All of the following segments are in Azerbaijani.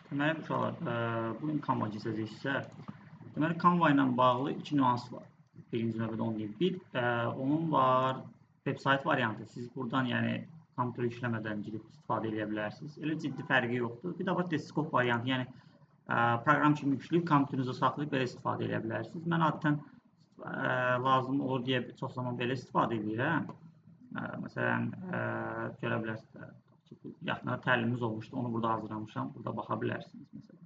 Deməli, uşaqlar, bugün Canva keçəcəyik sizə. Deməli, Canva ilə bağlı iki nüans var. Birinci növbədə onu deyim. Bir, onun var website variantı. Siz buradan, yəni, kompüteri yükləmədən girib istifadə edə bilərsiniz. Elə ciddi fərqi yoxdur. Bir də var desktop variantı, yəni proqram kimi yükləyib kompüterinizə saxlayıb belə istifadə edə bilərsiniz. Mən adətən lazım olur deyə çox zaman belə istifadə edirəm. Məsələn, görə bilərsiniz. Yaxında təlimimiz olmuşdu, onu burada hazırlamışam. Burada baxa bilərsiniz, məsələn.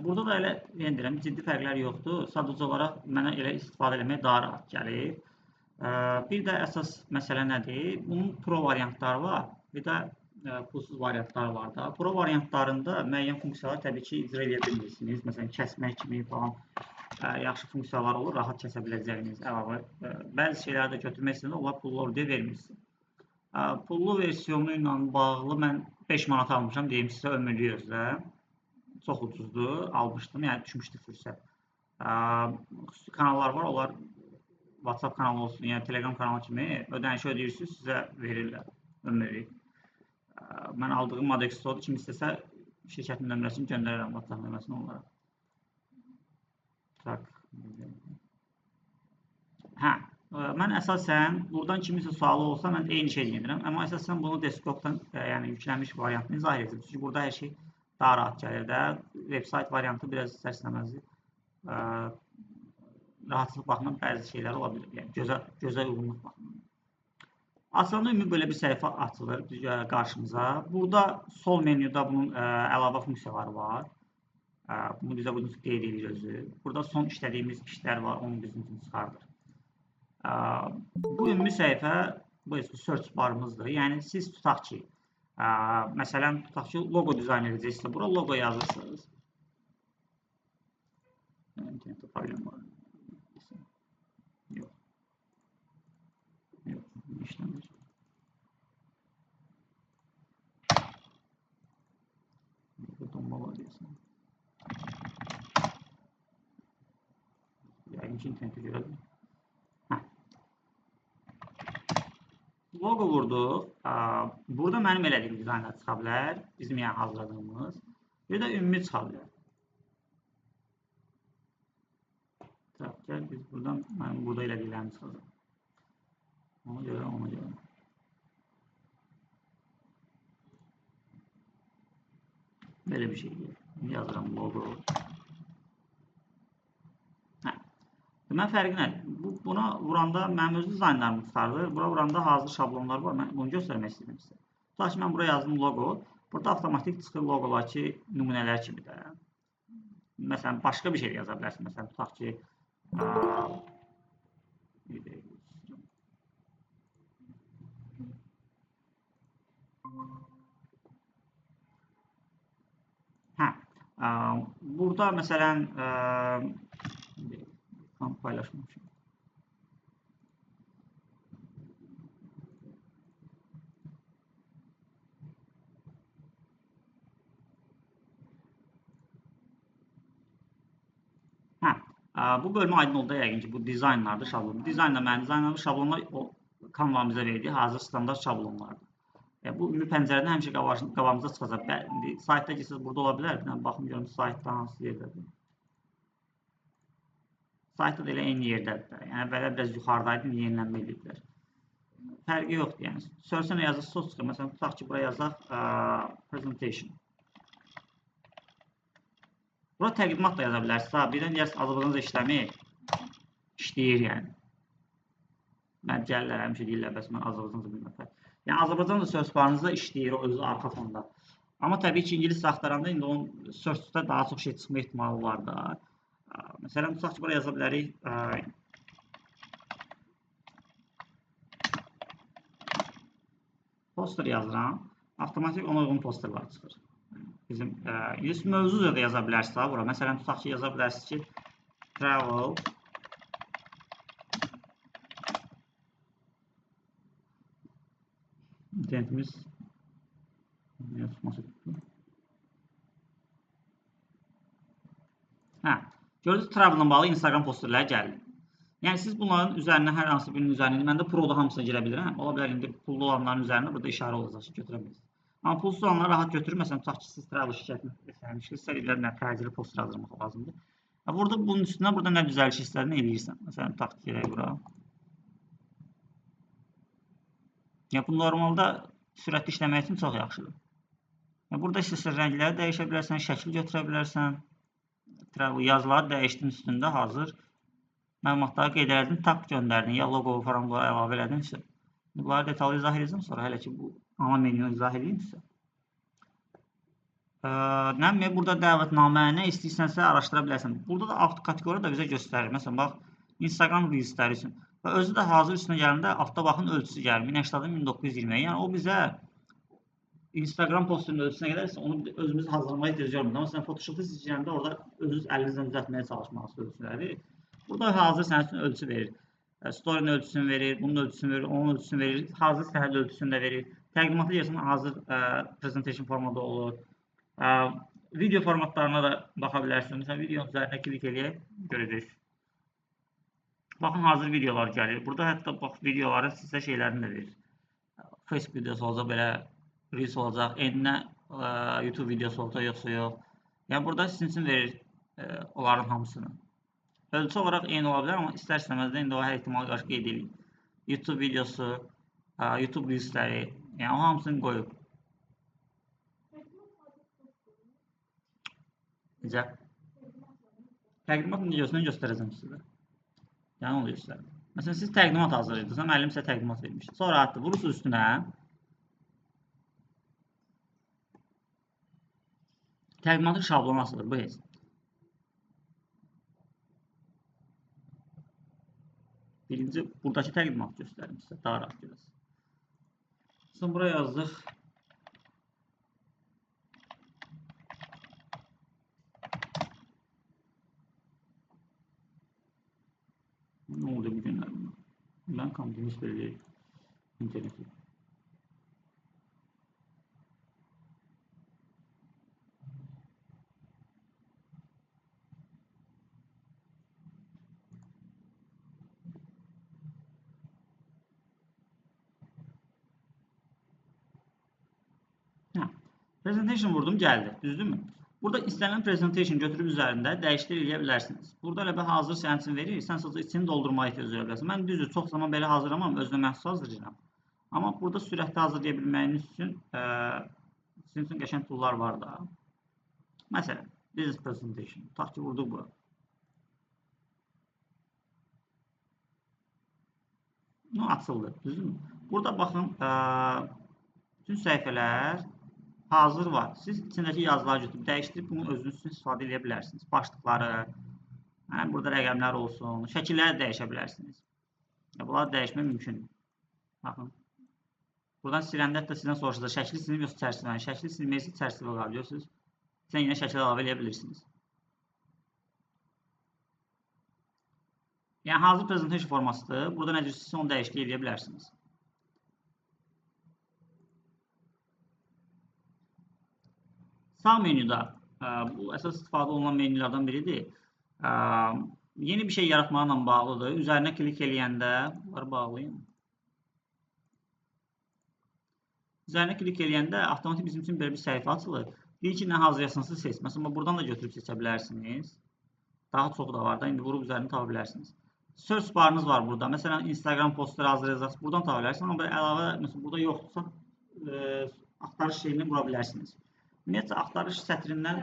Burada da elə, yəni deyirəm, ciddi fərqlər yoxdur. Sadəcə olaraq mənə elə istifadə etmək daha rahat gəlir. Bir də əsas məsələ nədir? Bunun pro variantları var, bir də pulsuz variantları var da. Pro variantlarında müəyyən funksiyalar təbii ki, icra edə bilmirsiniz. Məsələn, kəsmək kimi falan yaxşı funksiyalar olur, rahat kəsə biləcəyiniz əlavə. Bəzi şeyləri də götürmək istəyəndə onlar pullu olur deyə vermirsiniz. Pullu versiyonu ilə bağlı mən 5 manat almışam, deyim sizə ömürlük özlə. Çox ucuzdur, almışdım, yəni düşmüşdü fürsət. Xüsusi kanallar var, onlar WhatsApp kanalı olsun, yəni Telegram kanalı kimi ödənişi ödəyirsiniz, sizə verirlər ömürlük. Mən aldığım Madexodur, kim istəsə şirkətin nömrəsini göndərərəm WhatsApp nömrəsini onlara. Mən əsasən buradan kimisə sualı olsa mən eyni şey edirəm, amma əsasən bunu desktopdan yəni yükləmiş variantını izah edəcəm. Çünki burada hər şey daha rahat gəlir də. Website variantı biraz istər-istəməzdir. Rahatlıq baxımından bəzi şeylər ola bilir, yəni gözə uyğunluq baxımından. Açılanda ümumi belə bir səhifə açılır qarşımıza. Burada sol menyuda bunun əlavə funksiyaları var. Bunu bizə qeyd edir özü. Burada son işlədiyimiz işlər var, onu bizim üçün çıxardır. Bu ümumi səhifə, bu search barımızdır. Yəni siz tutaq ki, məsələn, tutaq ki, logo dizayn edəcəksiniz. Bura logo yazırsınız. İnternetdə problem var. Yox. Yox, işləmir. Donma var deyəsən. Yəqin ki, internetə görədir. Logo vurduq. Burada mənim elədiyim dizaynlar çıxa bilər. Bizim yəni hazırladığımız. Bir də ümumi çıxa bilər. Gəl biz buradan, mənim burada elədiklərimi çıxacaq. Ona görə. Belə bir şey deyil. Yazıram logo. Mən fərqi nədir? Buna vuranda mənim öz dizaynlarımı çıxardır. Bura vuranda hazır şablonlar var. Mən bunu göstərmək istəyirəm sizə. Tutaq ki, mən buraya yazdım logo. Burada avtomatik çıxır logolar ki, nümunələr kimi də. Məsələn, başqa bir şey yaza bilərsiniz. Məsələn, tutaq ki, burada məsələn paylaşmışım. Bu bölümə aydın oldu yəqin ki, bu dizaynlardır, şablon. Dizaynla mənim dizaynlarım, şablonlar o Canva bizə verdiyi hazır standart şablonlardır. Bu ümumi pəncərədən həmişə qabağımıza çıxacaq. Saytda ki, siz burada ola bilər. Baxın görün, saytda hansı yerdədir. Saytda da elə eyni yerdədir. Yəni, əvvələ biraz yuxarıdaydı, yenilənmə ediblər. Fərqi yoxdur, yəni. Search-ə yazı sos çıxır. Məsələn, tutaq ki, buraya yazaq presentation. Bura təqdimat da yaza bilərsiniz. Birdən deyərsiniz, Azərbaycanca işləmir. İşləyir, yəni. Mən gəlirlər, həmişə deyirlər, bəs mən Azərbaycanca bilməm. Yəni, Azərbaycanca search barınızda işləyir o özü arxa fonda. Amma təbii ki, ingilis axtaranda indi onun search-da daha çox şey çıxma ehtimalı var da. Məsələn, tutaq ki, buraya yaza bilərik. Poster yazıram. Avtomatik ona uyğun posterlar çıxır. Bizim mövzu da yaza bilərsiniz bura. Məsələn, tutaq ki, yaza bilərsiniz ki, travel internetimiz gördünüz, travel-la bağlı Instagram posterləri gəlir. Yəni siz bunların üzərinə hər hansı birinin üzərinə, mən də Pro-da hamısına girə bilirəm. Ola bilər indi pullu olanların üzərində burada işarə olacaq ki, götürə bilirsiniz. Amma pulsuz olanları rahat götürür. Məsələn, tutaq ki, siz travel şirkətini istədiklərinə təcili poster hazırlamaq lazımdır. Burada bunun üstünə burada nə düzəliş istədiyini eləyirsən. Məsələn, tutaq ki, gələk bura. Yəni bu normalda sürətli işləmək üçün çox yaxşıdır. Yəni burada istəsən rəngləri dəyişə bilərsən, şəkil götürə bilərsən. Yazıları dəyişdin üstündə hazır. Məlumatları qeyd elədin, tak göndərdin, ya loqo falan əlavə elədin. Bunları detallı izah edəcəm sonra, hələ ki bu ana menyu izah edeyim sizə. Nəmi, burada dəvətnamə, nə istəyirsənsə araşdıra bilərsən. Burada da alt kateqoriya da bizə göstərir. Məsələn, bax, Instagram Reelsləri üçün. Və özü də hazır üstünə gələndə altda baxın ölçüsü gəlir. 1080-1920. Yəni o bizə Instagram postunun ölçüsünə qədərsə onu özümüz hazırlamaya ehtiyac görmür. Məsələn, Photoshopda siz girəndə orada özünüz əlinizlə düzəltməyə çalışmalısınız ölçüləri. Burada hazır sənin üçün ölçü verir. Story-nin ölçüsünü verir, bunun ölçüsünü verir, onun ölçüsünü verir, hazır sənəd ölçüsünü də verir. Təqdimatı yersən hazır presentation formada olur. Video formatlarına da baxa bilərsiniz. Məsələn, videonun üzərində klik eləyək, görəcəksiniz. Baxın, hazır videolar gəlir. Burada hətta bax, videoların sizə şeylərini də verir. Facebook videosu olacaq, belə Reels olacaq, eninə YouTube videosu olacaq, yoxsa yox. Yəni, burada sizin üçün verir onların hamısını. Ölçü olaraq eyni ola bilər, amma istər-istəməz də indi o hər ehtimal qarşı qeyd edin. YouTube videosu, YouTube Reelsləri, yəni o hamısını qoyub. Necə? Təqdimat videosunu göstərəcəm sizə. Yəni onu göstərim. Məsələn, siz təqdimat hazırlayırsınız, müəllim sizə təqdimat vermiş. Sonra atdı, vurursunuz üstünə. Təqdimatın şablonu asılır, bu heç. Birinci, buradakı təqdimat göstərim sizə, daha rahat görəsiniz. Sonra buraya yazdıq. Nə oldu bu günlər? Mən kontinus belə interneti. Presentation vurdum, gəldi. Düzdürmü? Burada istənilən presentation götürüb üzərində dəyişdir eləyə bilərsiniz. Burada elə bir hazır sənin üçün verir, sən sadəcə içini doldurmaya ehtiyac edə bilərsən. Mən düzdür, çox zaman belə hazırlamam, özünə məxsus hazırlayıram. Amma burada sürətli hazırlaya bilməyiniz üçün sizin üçün qəşəng toollar var da. Məsələn, business presentation. Tutaq ki, vurduq bura. Bu açıldı, düzdürmü? Burada baxın, bütün səhifələr hazır var. Siz içindəki yazıları götürüb dəyişdirib bunu özünüz üçün istifadə edə bilərsiniz. Başlıqları, burada rəqəmlər olsun, şəkilləri dəyişə bilərsiniz. Bunları dəyişmək mümkündür. Baxın. Buradan siləndə hətta sizdən soruşacaq, şəkli silin yoxsa çərçivəni. Şəkli silmək üçün çərçivə qabiliyorsunuz. Sən yenə şəkil əlavə edə bilirsiniz. Yəni, hazır presentation formasıdır. Burada nə cürsünüzsə onu dəyişiklik edə bilərsiniz. Sağ menüdə, bu əsas istifadə olunan menülərdən biridir. Yeni bir şey yaratmaqla bağlıdır. Üzərinə klik eləyəndə, bunları bağlayayım. Üzərinə klik eləyəndə avtomatik bizim üçün belə bir səhifə açılır. Deyir ki, nə hazırlayasınızı seç. Məsələn, buradan da götürüb seçə bilərsiniz. Daha çox da var da, indi vurub üzərini tapa bilərsiniz. Search barınız var burada. Məsələn, Instagram postları hazırlayacaqsınız. Buradan tapa bilərsiniz. Amma əlavə, məsələn, burada yoxdursa, axtarış şeyini qura bilərsiniz. Ümumiyyətlə, axtarış sətrindən,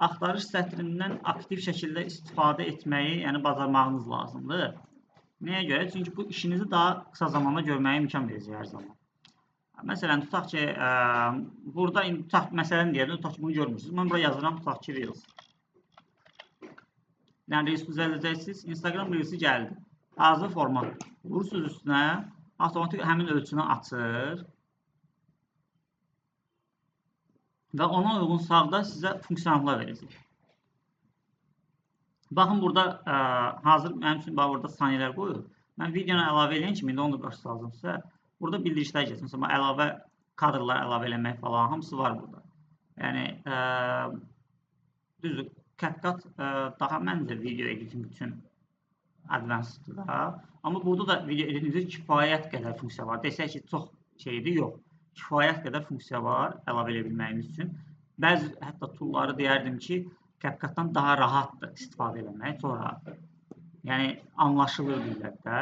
axtarış sətrindən aktiv şəkildə istifadə etməyi, yəni bacarmağınız lazımdır. Nəyə görə? Çünki bu işinizi daha qısa zamanda görməyə imkan verəcək hər zaman. Məsələn, tutaq ki, burada məsələni deyəndə, tutaq ki, bunu görmürsünüz. Mən bura yazıram, tutaq ki, Reels. Yəni, Reels düzəldəcəksiniz, Instagram Reels'i gəldi. Hazır format. Vurursunuz üstünə, avtomatik həmin ölçünü açır. Və ona uyğun sağda sizə funksiyonallar verəcək. Baxın, burada hazır mənim üçün burada saniyələr qoyur. Mən videonu əlavə eləyən kimi, indi onu da qarşı lazımsa, burada bildirişlər gəlsin. Məsələn, əlavə kadrlar əlavə eləmək falan, hamısı var burada. Yəni, düzdür, CapCut daha məncə video editing üçün Advanced-da. Amma burada da video editingdə kifayət qədər funksiya var. Desək ki, çox şeydir, yox. Kifayət qədər funksiya var əlavə edə bilməyiniz üçün. Bəzi hətta toolları deyərdim ki, CapCut-dan daha rahatdır istifadə etmək, çox rahatdır. Yəni anlaşılır dillərdə.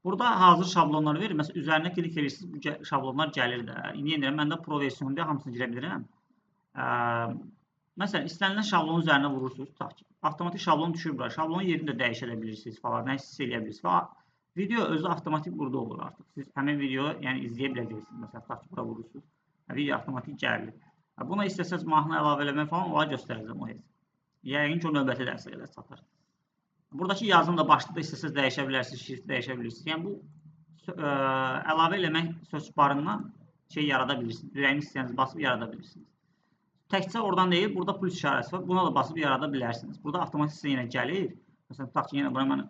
Burada hazır şablonlar verir. Məsələn, üzərinə klik edirsiniz, bu şablonlar gəlir də. İndi yenə məndə Pro versiyonunda hamısını girə bilirəm. Məsələn, istənilən şablonun üzərinə vurursunuz, tutaq ki, avtomatik şablon düşür bura. Şablonun yerini də dəyişə bilirsiniz falan, nə hiss eləyə bilirsiniz. Video özü avtomatik burada olur artıq. Siz həmin videoyu yəni izləyə biləcəksiniz. Məsələn, tutaq ki, bura vurursunuz. Video avtomatik gəlir. Buna istəsəz mahnı əlavə eləmək falan, onları göstərəcəm o heç. Yəqin ki, o növbəti dərsə qədər çatar. Buradakı yazını da başlıqda istəsəz dəyişə bilərsiniz, şrifti dəyişə bilirsiniz. Yəni bu əlavə eləmək söz barından şey yarada bilirsiniz. Ürəyiniz istəyəniz basıb yarada bilirsiniz. Təkcə oradan deyil, burada plus işarəsi var. Buna da basıb yarada bilərsiniz. Burada avtomatik sizə yenə gəlir. Məsələn, tutaq ki, yenə bura mən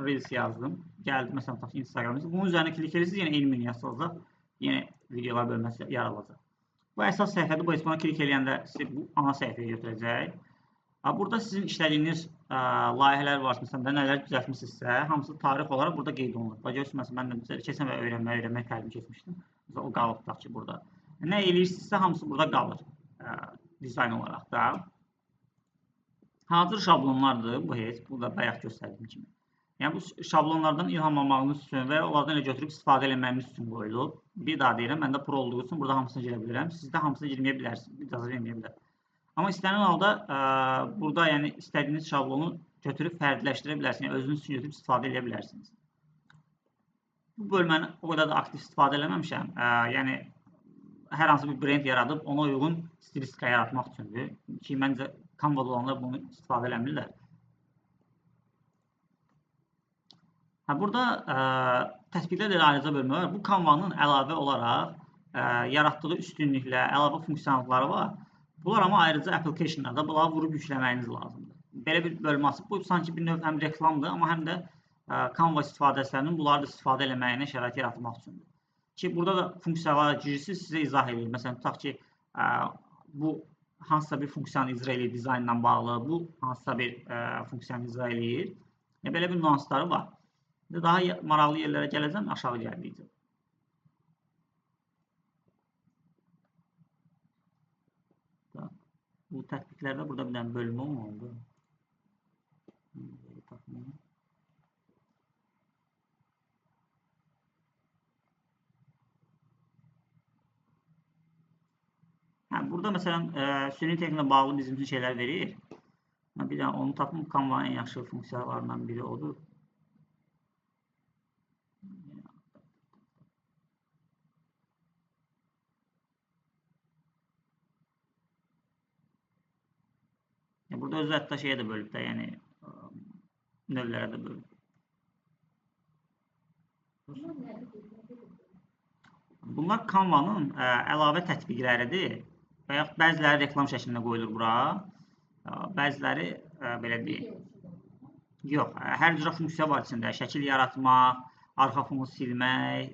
Reels yazdım. Gəldi, məsələn, tutaq ki, Instagram. Bunun üzərinə klik edirsiniz, yenə eyni menyu açılacaq. Yenə videolar bölməsi yaradılacaq. Bu əsas səhifədir. Bu heç buna klik edəndə sizi bu ana səhifəyə götürəcək. Burada sizin işlədiyiniz layihələr var, məsələn, nələr düzəltmişsinizsə, hamısı tarix olaraq burada qeyd olunur. Görürsünüz, məsələn, mən keçən və öyrənmək təlimi keçmişdim. O qalıb tutaq ki, burada. Nə eləyirsinizsə, hamısı burada qalır dizayn olaraq da. Hazır şablonlardır bu heç, bu da bayaq göstərdiyim kimi. Yəni, bu şablonlardan ilhamlanmağınız üçün və onlardan elə götürüb istifadə eləməyiniz üçün qoyulub. Bir daha deyirəm, məndə Pro olduğu üçün burada hamısına girə bilirəm. Sizdə hamısına girməyə bilərsiniz, icazə verməyə bilər. Amma istənilən halda burada yəni istədiyiniz şablonu götürüb fərqləşdirə bilərsiniz. Yəni, özünüz üçün götürüb istifadə edə bilərsiniz. Bu bölməni o qədər də aktiv istifadə eləməmişəm. Yəni, hər hansı bir brend yaradıb, ona uyğun stilistika yaratmaq üçündür. Ki, məncə Canva-da olanlar bunu istifadə eləmirlər. Burada təsbiqlər ilə ayrıca bölmə var. Bu Canva-nın əlavə olaraq yaratdığı üstünlüklər, əlavə funksiyalıqları var. Bunlar amma ayrıca applicationlarda bunları vurub yükləməyiniz lazımdır. Belə bir bölmə açıb, bu sanki bir növ həm reklamdır, amma həm də Canva istifadəçilərinin bunları da istifadə eləməyinə şərait yaratmaq üçündür. Ki, burada da funksiyalara girirsiniz, sizə izah edir. Məsələn, tutaq ki, bu hansısa bir funksiyanı icra edir dizaynla bağlı, bu hansısa bir funksiyanı icra edir. Belə bir nüansları var. Daha maraqlı yerlərə gələcəm, aşağı gəlməyəcəm. Bu tətbiqlərdə burada bir dənə bölmə olmalıdır. Burada məsələn, süni intelleklə bağlı bizim üçün şeylər verir. Bir dənə onu tapım, Canva-nın ən yaxşı funksiyalarından biri odur. Burada özü hətta şeyə də bölüb də, yəni növlərə də bölüb. Bunlar Canva-nın əlavə tətbiqləridir və yaxud bəziləri reklam şəklində qoyulur bura. Bəziləri belə deyil. Yox, hər cürə funksiya var içində. Şəkil yaratmaq, arxa fonu silmək,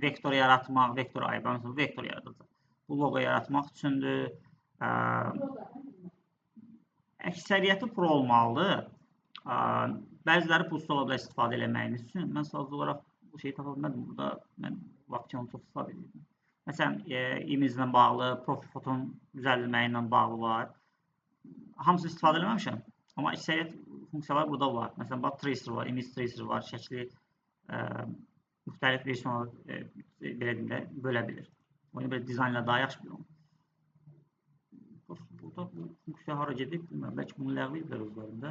vektor yaratmaq, vektor yaradacaq. Bu logo yaratmaq üçündür. Əksəriyyəti Pro olmalıdır. Bəziləri pulsuz ola bilər istifadə eləməyiniz üçün. Mən sadəcə olaraq bu şeyi tapa bilmədim. Burada mən vaxtçanı çox istifadə edirdim. Məsələn, imizlə bağlı, profil fotonun düzəldilməyi ilə bağlı var. Hamısını istifadə eləməmişəm. Amma əksəriyyət funksiyalar burada var. Məsələn, bax, tracer var, image tracer var, şəkli müxtəlif versiyonlar belə deyim, bölə bilir. Onu belə dizaynla daha yaxşı bilir. Burada bu funksiya hara gedib, bilmirəm, bəlkə bunu ləğv ediblər özlərində.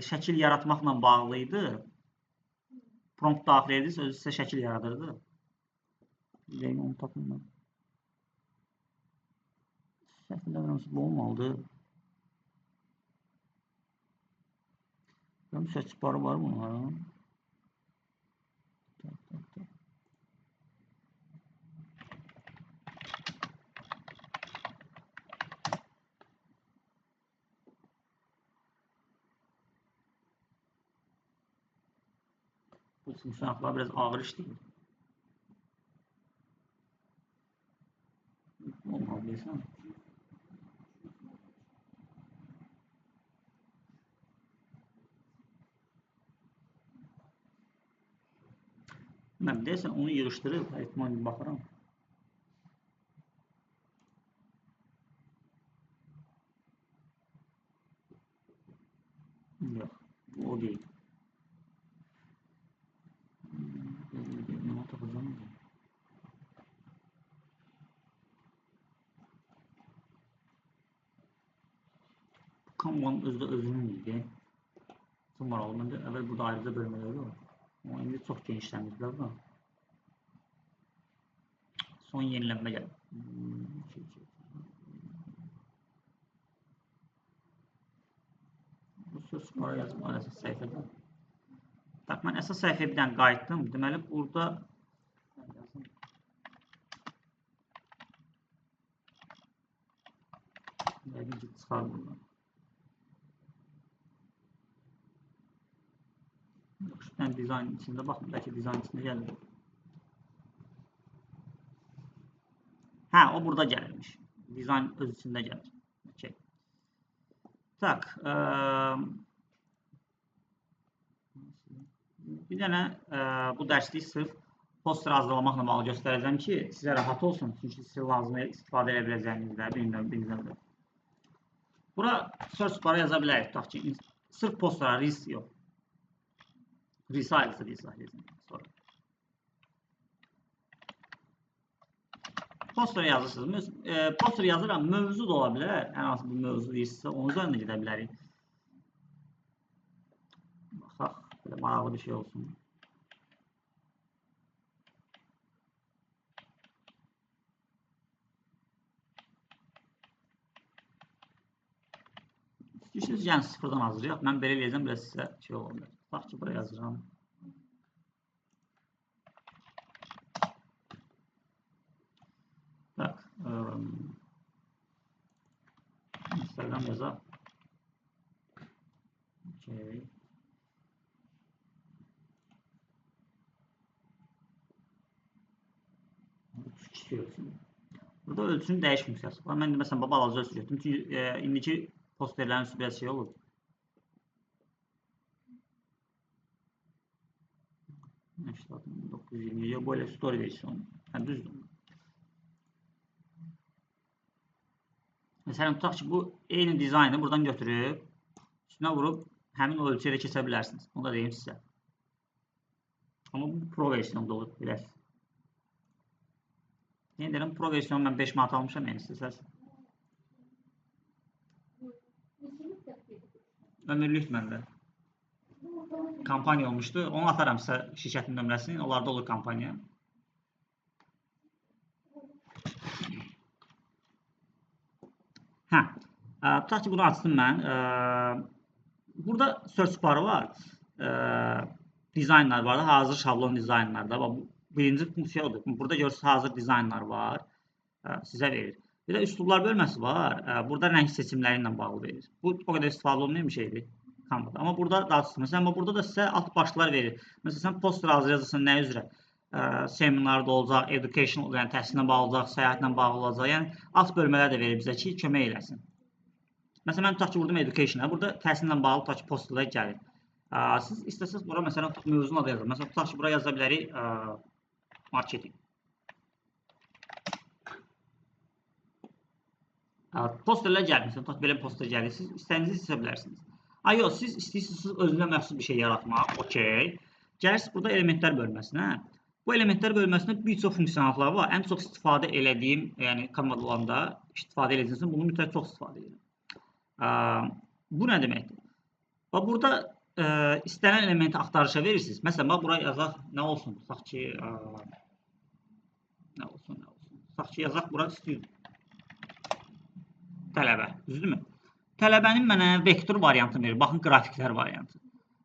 Şəkil yaratmaqla bağlı idi. Prompt daxil edirsiniz, özü sizə şəkil yaradırdı. Deyim, onu tapım mən. Şəkillər bu olmalıdır. Search barı var bunların. Bu funksiyonlar biraz ağır işləyir. Olmalı deyilsən. Mən deyəsən onu yığışdırıb, ehtimal baxıram. Yox, o deyil. Nə tapacağım? Canva'nın özünün idi. Numaralı. Məndə əvvəl burada ayrıca bölmələri var. Amma indi çox genişləndirdiler da. Son yenilənmə gəlir. Bu söz para yazma əsas səhifədə. Bax, mən əsas səhifəyə bir dənə qayıtdım. Deməli, burada yəqin ki, çıxar buradan. Şuradan dizayn içində baxın, bəlkə dizayn içində gəlir. Hə, o burada gəlirmiş. Dizayn öz içində gəlir. Okay. Tak. Bir dənə bu dərslik sırf poster hazırlamaqla bağlı göstərəcəm ki, sizə rahat olsun. Çünki sizə lazım istifadə edə biləcəyinizdə birinizdə. Bura search bara yaza bilərik. Tutaq ki, sırf postera ris yox. Ris ayrıca deyəcəm. Sonra. Poster yazırsınız. Poster yazıram, mövzu da ola bilər. Ən hansı bir mövzu deyirsinizsə, onun üzərində gedə bilərik. Baxaq, belə maraqlı bir şey olsun. İstəyirsiniz, yəni sıfırdan hazırlayaq. Mən belə eləyəcəm, biraz sizə şey olabilir. Tutaq ki, buraya yazıram. Tak. Instagram yazaq. Okay. Burada ölçünü dəyiş funksiyası var. Mən də məsələn balaca ölçü götürdüm. Çünki indiki posterlərin üstü biraz şey olur. Ne 920 böyle story versiyonu. Yani düzdür. Mesela tutaq ki, bu eyni dizaynı buradan götürüb üstünə vurub həmin o ölçüyə də keçə bilərsiniz. Onu da deyim sizə. Amma bu pro versiyonda olur biraz. Yine derim pro versiyonu mən 5 manat almışam yəni istəsəz. Ömürlük məndə. Kampanya olmuşdu. Onu atarım sizə şirkətin nömrəsini. Onlarda olur kampanya. Hə. Tutaq ki, bunu açdım mən. Burada search barı var. Dizaynlar var da, hazır şablon dizaynlar da. Bu birinci funksiya odur. Burada görürsünüz hazır dizaynlar var. Sizə verir. Bir də üslublar bölməsi var. Burada rəng seçimləri ilə bağlı verir. Bu o qədər istifadə olunmayan bir şeydir. Canva'da. Amma burada daha doğrusu məsələn burada da sizə alt başlıqlar verir. Məsələn sən poster hazırlayacaqsan nə üzrə? Seminarda olacaq, educational, yəni təhsillə bağlı olacaq, səyahətlə bağlı olacaq. Yəni alt bölmələr də verir bizə ki, kömək eləsin. Məsələn mən tutaq ki, vurdum education'a. Burada təhsillə bağlı tutaq ki, posterlər gəlir. Siz istəsəz bura məsələn mövzunun adı yazın. Məsələn tutaq ki, bura yaza bilərik marketing. Posterlər gəlir. Məsələn tutaq belə poster gəlir. Siz istəyinizi seçə bilərsiniz. Yox, siz istəyirsiniz özünə məxsus bir şey yaratmaq. Okay. Gəlirsiniz burada elementlər bölməsinə. Bu elementlər bölməsində bir çox funksiyalar var. Ən çox istifadə elədiyim, yəni Canva olanda istifadə edəcəksiniz. Bunu mütləq çox istifadə edirəm. Bu nə deməkdir? Bax burada istənilən elementi axtarışa verirsiniz. Məsələn, bax buraya yazaq nə olsun? Tutaq ki, nə olsun? Tutaq ki, yazaq bura student. Tələbə, düzdürmü? Tələbənin mənə vektor variantını verir. Baxın, qrafiklər variantı.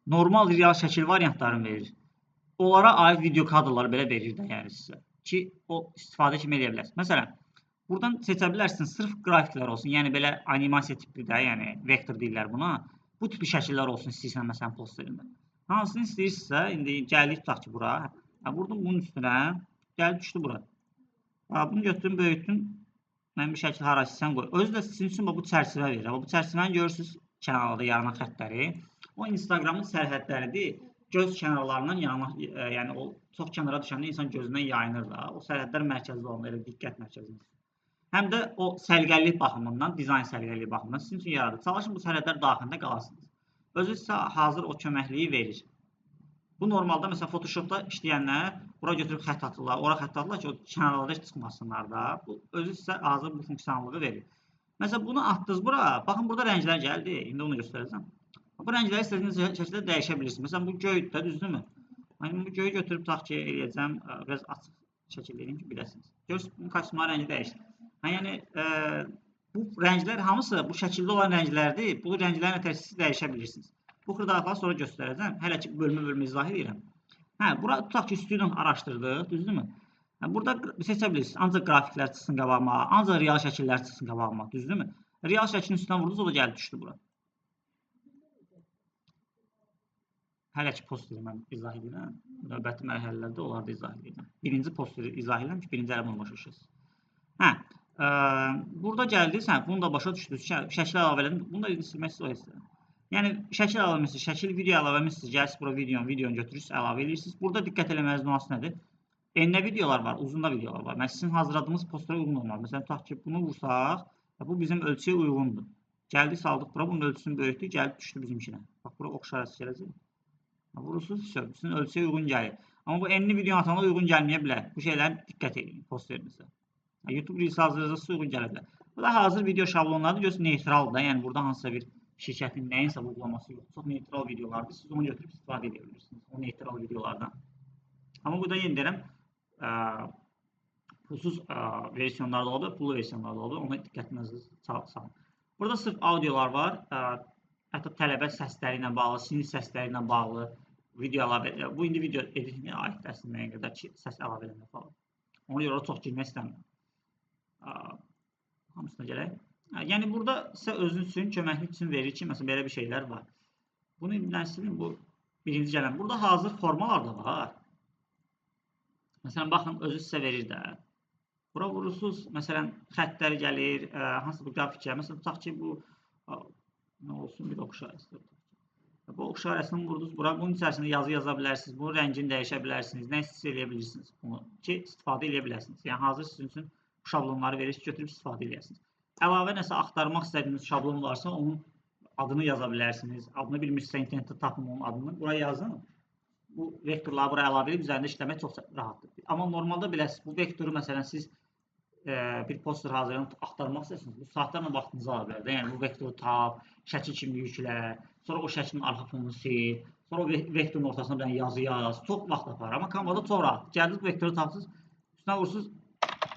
Normal real şəkil variantlarını verir. Onlara aid video kadrları belə verir də yəni sizə. Ki, o istifadə kimi edə bilərsiniz. Məsələn, buradan seçə bilərsiniz sırf qrafiklər olsun. Yəni, belə animasiya tipli də, yəni vektor deyirlər buna. Bu tipli şəkillər olsun istəyirsən, məsələn, posterində. Hansını istəyirsinizsə, indi gəldik tutaq ki, bura. Vurdum bunun üstünə, gəlib düşdü bura. Bunu götürün, böyütdüm. Mən bir şəkil hara istəyirsən qoy. Özü də sizin üçün bu çərçivə verir. Bu çərçivəni görürsünüz kənarda yaranan xəttləri. O Instagramın sərhədləridir. göz kənarlarından yana, yəni o çox kənara düşəndə insan gözündən yayınır da. O sərhədlər mərkəzdə olmalı, elə diqqət mərkəzində. Həm də o səliqəlilik baxımından, dizayn səliqəliliyi baxımından sizin üçün yaradır. Çalışın bu sərhədlər daxilində qalasınız. Özü sizə hazır o köməkliyi verir. Bu normalda məsələn Photoshopda işləyənlər bura götürüb xətt atırlar, ora xətt atırlar ki, o kənarlarda çıxmasınlar da. Bu özü sizə hazır bu funksiyonallığı verir. Məsələn bunu atdınız bura. Baxın burada rənglər gəldi. İndi onu göstərəcəm. Bu rəngləri istədiyiniz şəkildə dəyişə bilirsiniz. Məsələn bu göy də düzdürmü? Mən bu göyü götürüb tutaq ki, eləyəcəm, biraz açıq şəkildə eləyim ki, biləsiniz. Görürsünüz, bunun kostyumların rəngi dəyişdi. Yəni bu rənglər hamısı bu şəkildə olan rənglərdir. Bu rənglərin nəticəsini dəyişə bilirsiniz. Bu xırdalıqları sonra göstərəcəm. Hələ ki bölmə izah edirəm. Bura tutaq ki, student araşdırdıq, düzdürmü? Burada seçə bilirsiniz. Ancaq qrafiklər çıxsın qabağıma, ancaq real şəkillər çıxsın qabağıma, düzdürmü? Real şəklin üstündən vurdunuz, o da gəlib düşdü bura. Hələ ki posteri mən izah edirəm. Növbəti mərhələlərdə onları da izah edirəm. Birinci posteri izah edirəm ki, birinci ələ bunu başa düşəsiniz. Burada gəldiysən, bunu da başa düşdünüz. Şəkil əlavə elədim. Bunu da silmək istəyirəm. Yəni şəkil əlavə edirsiniz, şəkil video əlavə edirsiniz. Gəlirsiniz bura videonu götürürsünüz, əlavə edirsiniz. Burada diqqət eləməyiniz nüansı nədir? Enli videolar var, uzun da videolar var. Sizin hazırladığınız postera uyğun olmalı. Məsələn, tutaq ki, bunu vursaq, bu bizim ölçüyə uyğundur. Gəldik, saldıq bura, bunun ölçüsünü böyütdük, gəlib düşdü bizimkinə. Bax, bura oxşar əsə gələcək. Vurursunuz, sizin ölçüyə uyğun gəlir. Amma bu enli video atana uyğun gəlməyə bilər. Bu şeylərin diqqət edin posterinizə. YouTube Reels hazırlayacaqsa uyğun gələ bilər. Bu da hazır video şablonlardır. Görürsünüz, neytraldır. Yəni burada hansısa bir şirkətin nəyinsə vurgulaması yox. Çox neytral videolardır. Siz onu götürüb istifadə edə bilirsiniz. O neytral videolardan. Amma burada yenə deyirəm, pulsuz versiyonlarda olur, pullu versiyonlarda olur. Ona diqqətinizi salın. Burada sırf audiolar var. Hətta tələbə səsləri ilə bağlı, sinir səsləri ilə bağlı video əlavə edir. Bu indi video editinə aid əslində müəyyən qədər ki, səs əlavə eləmək falan. Ona görə çox girmək istəmirəm. Hamısına gələk. Yəni burada sizə özünüz üçün, köməklik üçün verir ki, məsələn belə bir şeylər var. Bunu indidən silin, bu birinci gələn. Burada hazır formalar da var. Məsələn, baxın, özü sizə verir də. Bura vurursunuz, məsələn, xəttləri gəlir, hansı bir qrafik gəlir. Məsələn, tutaq ki, bu nə olsun, bir oxşar əsasında. Bu oxşar əsasını vurdunuz bura. Bunun içərisində yazı yaza bilərsiniz. Bunun rəngini dəyişə bilərsiniz. Nə istəsə eləyə bilirsiniz bunu ki, istifadə eləyə bilərsiniz. Yəni, hazır sizin üçün bu şablonları verir ki, götürüb istifadə eləyəsiniz. Əlavə nəsə axtarmaq istədiyiniz şablon varsa, onun adını yaza bilərsiniz. Adını bilmirsinizsə, internetdə tapın onun adını. Buraya yazın. Bu vektorları buraya əlavə edib üzərində işləmək çox rahatdır. Amma normalda biləsiniz, bu vektoru məsələn siz bir poster hazırlayıb axtarmaq istəyirsiniz. Bu saatlarla vaxtınızı ala bilər. Yəni bu vektoru tap, şəkil kimi yüklə, sonra o şəklin arxa fonunu sil, sonra o vektorun ortasına bir yazı yaz. Çox vaxt aparır. Amma Canva'da çox rahat. Gəldiniz bu vektoru tapsınız, üstünə vurursunuz,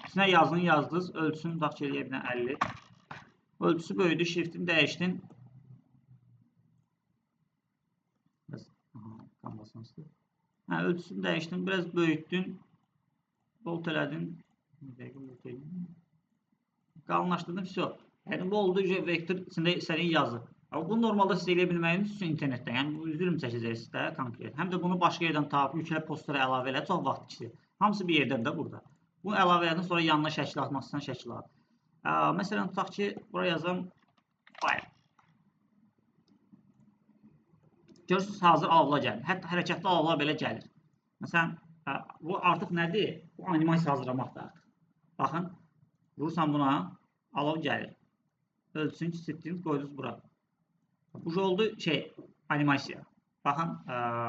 üstünə yazını yazdınız, ölçüsünü tutaq ki, eləyə bilən 50. Ölçüsü böyüdü, şriftini dəyişdin. Ölçüsünü dəyişdin, biraz böyütdün, bold elədin, qalınlaşdırdın, все. Yəni bu oldu vektor içində istədiyin yazı. Bu normalda siz eləyə bilməyiniz üçün internetdə, yəni bu zülm çəkəcəksiniz də konkret. Həm də bunu başqa yerdən tapıb, yüklə postera əlavə elə, çox vaxt keçir. Hamısı bir yerdən də burada. Bunu əlavə edin, sonra yanına şəkil atmaq istəyən şəkil at. Məsələn, tutaq ki, buraya yazam file. Görürsünüz, hazır alovlar gəlir. Hətta hərəkətli alovlar belə gəlir. Məsələn, bu artıq nədir? Bu animasiya hazırlamaqdır artıq. Baxın, vurursan buna, alov gəlir. Ölçüsünü kiçiltdiniz, qoydunuz bura. Bu oldu animasiya. Baxın,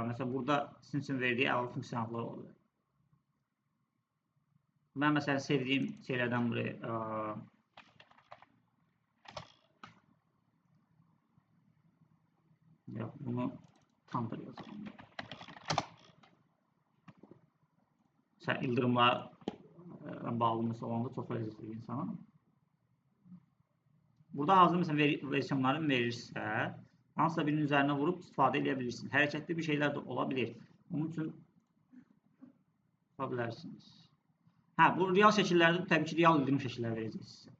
məsələn, burada sizin üçün verdiyi əlavə funksiyonallar olur. Mən məsələn sevdiyim şeylərdən buraya yox, bunu counter yazalım. Məsələn, ildırımlarla bağlı məsələ olanda çox ləzzətli insana. Burada hazır məsələn versiyonları verirsə, hansısa birinin üzərinə vurub istifadə edə bilirsiniz. Hərəkətli bir şeylər də ola bilir. Onun üçün yapа bilərsiniz. Bu real şəkillərdə təbii ki, real ildırım şəkillər verəcək sizə.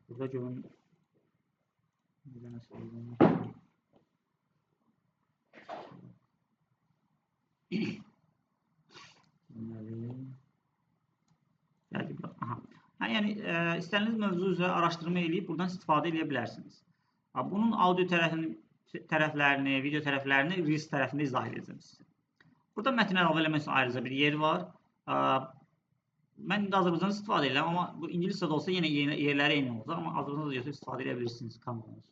Burada görün. Yəni, istədiyiniz mövzu üzrə araşdırma eləyib buradan istifadə edə bilərsiniz. Bunun audio tərəfini tərəflərini, video tərəflərini Reels tərəfində izah edəcəm sizə. Burada mətn əlavə eləmək üçün ayrıca bir yer var. Mən indi Azərbaycanca istifadə edirəm, amma bu ingiliscə də olsa yenə yerləri eyni olacaq, amma Azərbaycanca götürüb istifadə edə bilirsiniz kanalınız.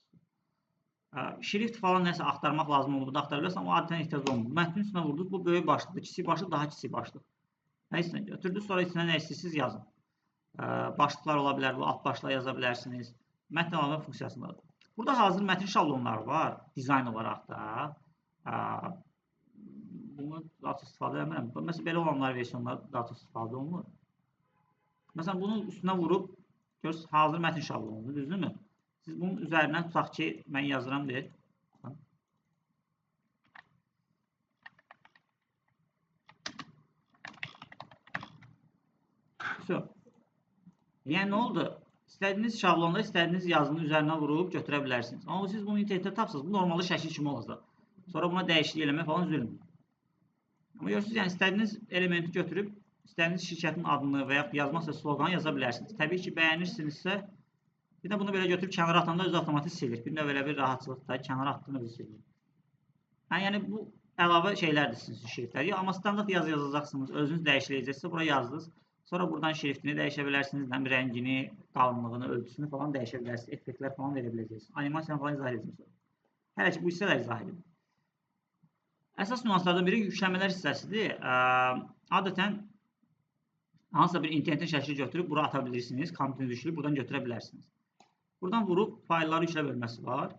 Şrift falan nəsə axtarmaq lazım olur, da axtara bilərsiniz, amma adətən ehtiyac olmur. Mətnin üstünə vurdunuz, bu böyük başlıqdır, kiçik başlıq, daha kiçik başlıq. Nə istəyiniz götürdünüz, sonra içinə nə istəyirsiniz yazın. Başlıqlar ola bilər, bu alt başlığa yaza bilərsiniz. Mətn əlavə funksiyasındadır. Burada hazır mətn şablonları var, dizayn olaraq da. Bunu daha çox istifadə edirəm. Məsələn, belə olanlar versiyonlar daha çox istifadə olunur. Məsələn, bunun üstünə vurub, görürsünüz, hazır mətn şablonudur, düzdürmü? Siz bunun üzərindən tutaq ki, mən yazıram deyil. Yəni, nə oldu? İstədiyiniz şablonda, istədiyiniz yazının üzərinə vurub götürə bilərsiniz. Amma siz bunu internetdə tapsınız, bu normalda şəkil kimi olacaq. Sonra buna dəyişiklik eləmək falan zülmdür. Amma görürsünüz, yəni istədiyiniz elementi götürüb, istədiyiniz şirkətin adını və yaxud yazmaqsa sloqanı yaza bilərsiniz. Təbii ki, bəyənirsinizsə, bir də bunu belə götürüb kənara atanda özü avtomatik silir. Bir də belə bir rahatçılıqda kənara atdığını özü silir. Yəni, bu əlavə şeylərdir sizin şriftlər. Amma standart yazı yazacaqsınız, özünüz dəyişiləcəksə, bura yazdınız. Sonra buradan şriftini dəyişə bilərsiniz, rəngini, qalınlığını, ölçüsünü falan dəyişə bilərsiniz, effektlər falan verə biləcəksiniz. Animasiyanı falan izah edəcəksiniz. Hələ ki, bu hissələr izah edin. Əsas nüanslardan biri yüklənmələr hissəsidir. Adətən, hansısa bir internetin şəkli götürüb, bura ata bilirsiniz, kompüteriniz yükləyib, buradan götürə bilərsiniz. Buradan vurub, faylları yüklə bölməsi var.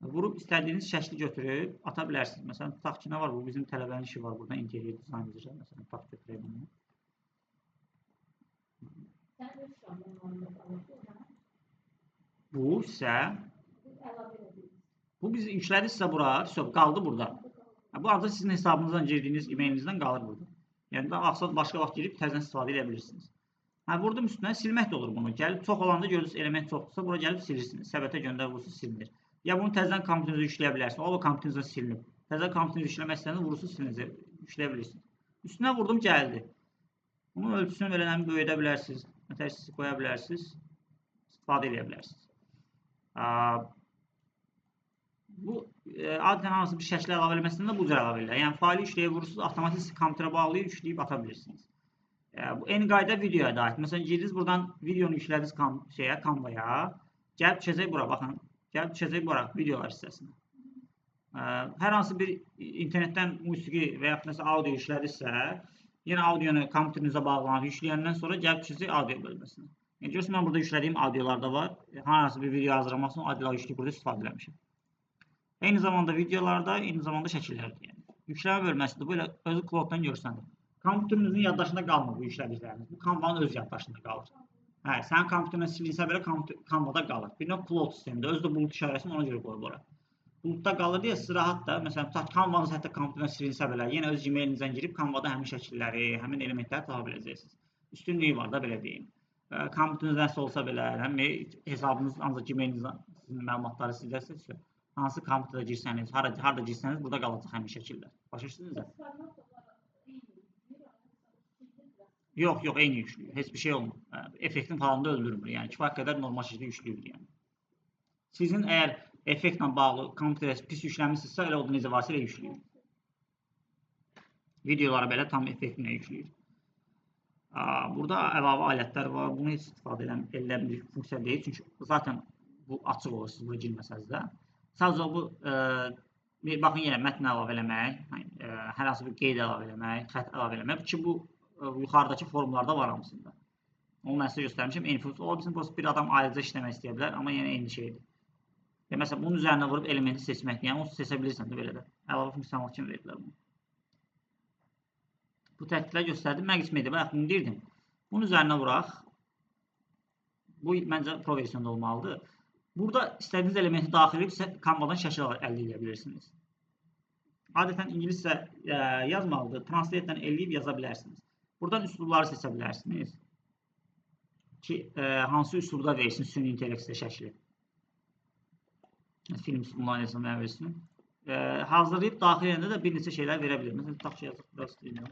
Vurub, istədiyiniz şəkli götürüb, ata bilərsiniz. Məsələn, tutaq ki, nə var? Bu bizim tələbənin işi var, buradan interior dizayn edəcək. Məsələn, tutaq götürək bunu. Bu isə bu biz yüklədik sizə bura, qaldı burada. Bu ancaq sizin hesabınızdan girdiyiniz e-mailinizdən qalır burada. Yəni başqa vaxt girib təzədən istifadə edə bilirsiniz. Vurdum üstünə silmək də olur bunu. Gəlib çox olanda görürsünüz element çoxdursa bura gəlib silirsiniz. Səbətə göndər vurursunuz silinir. Ya bunu təzədən kompüterinizə yükləyə bilərsiniz. O da kompüterinizə silinib. Təzədən kompüterinizə yükləmək istəyəndə vurursunuz silinizə yükləyə bilirsiniz. Üstünə vurdum gəldi. Bunun ölçüsünü belələrini böyüdə bilərsiniz. Məsələn, qoya bilərsiniz. İstifadə edə bilərsiniz. Bu, adətən hansı bir şəklə əlavə eləməsindən də bu cür əlavə edirlər. Yəni, faylı yükləyə vurursunuz, avtomatik kompüterə bağlayıb, yükləyib ata bilirsiniz. Bu, eyni qayda videoya da aid. Məsələn, girdiniz buradan videonu yüklədiniz Canva'ya. Gəlib düşəcək bura, baxın. Gəlib düşəcək bura, videolar hissəsinə. Hər hansı bir internetdən musiqi və yaxud nəsə audio yüklədinizsə, yenə audionu kompüterinizə bağlanıb, yükləyəndən sonra gəlib düşəcək audio bölməsinə. Yəni, görürsünüz, mən burada yüklədiyim audiolar da var. Hansı bir video hazırlamaq üçün audioları yükləyib burada istifadə eləmişim. Eyni zamanda videolarda, eyni zamanda şəkillərdir. Yəni. Yüklənmə bölməsi də belə özü clouddan görsənir. Kompüterinizin yaddaşında qalmır bu yüklədikləriniz. Bu Canva'nın öz yaddaşında qalır. Sənin kompüterinə silinsə belə Canva'da qalır. Bir növ cloud sistemində. Özü də bulut işarəsini ona görə qoyub ora. Buludda qalır deyə siz rahat da, məsələn, Canva'nız hətta kompüterinə silinsə belə, yenə öz Gmailinizdən girib Canva'da həmin şəkilləri, həmin elementləri tapa biləcəksiniz. Üstünlüyü var da, belə deyim. Kompüteriniz nəsə olsa belə, hesabınız ancaq Gmailinizdən məlumatları sizəcəksə, hansı kompüterə girsəniz, harada girsəniz, burada qalacaq həmin şəkillər. Başa düşdünüz? Yox, eyni yüklüyür. Heç bir şey olmur. Effektin falan da öldürmür. Yəni, kifayət qədər normal şəkildə yüklüyür. Yəni. Sizin əgər effektlə bağlı kompüterə pis yüklənmişsinizsə, elə o da necə varsa elə yüklüyür. Videolara belə tam effektinə yüklüyür. Burada əlavə alətlər var. Bunu heç istifadə edilə bir funksiya deyil. Çünki zaten bu açıq olur, siz bura girməsəniz də. Sadəcə bu, baxın yenə mətn əlavə eləmək, hər hansı bir qeyd əlavə eləmək, xət əlavə eləmək ki, bu yuxarıdakı formlarda var hamısında. Onu mən sizə göstərmişim. Eyni funksiya ola bilsin, bir adam ayrıca işləmək istəyə bilər, amma yenə eyni şeydir. Məsələn, bunun üzərinə vurub elementi seçməkdir. Yəni, onu seçə bilirsən də belə də. Əlavə funksiyonal kimi verdilər bunu. Bu tətbiqlər göstərdim. Mən qism edib, bunu deyirdim. Bunun üzərinə vuraq. Bu, məncə, Pro versiyonda olmalıdır. Burada istədiyiniz elementi daxil edib Canva'dan şəkil əldə edə bilirsiniz. Adətən ingiliscə yazmalıdır. Translate-dən eləyib yaza bilərsiniz. Buradan üslubları seçə bilərsiniz. Ki, hansı üslubda versin süni intellektsiya şəkli. Film üslubundan yazılmayan versin. Hazırlayıb daxil edəndə də bir neçə şeylər verə bilir. Məsələn, tutaq ki, yazıq, biraz istəyirəm.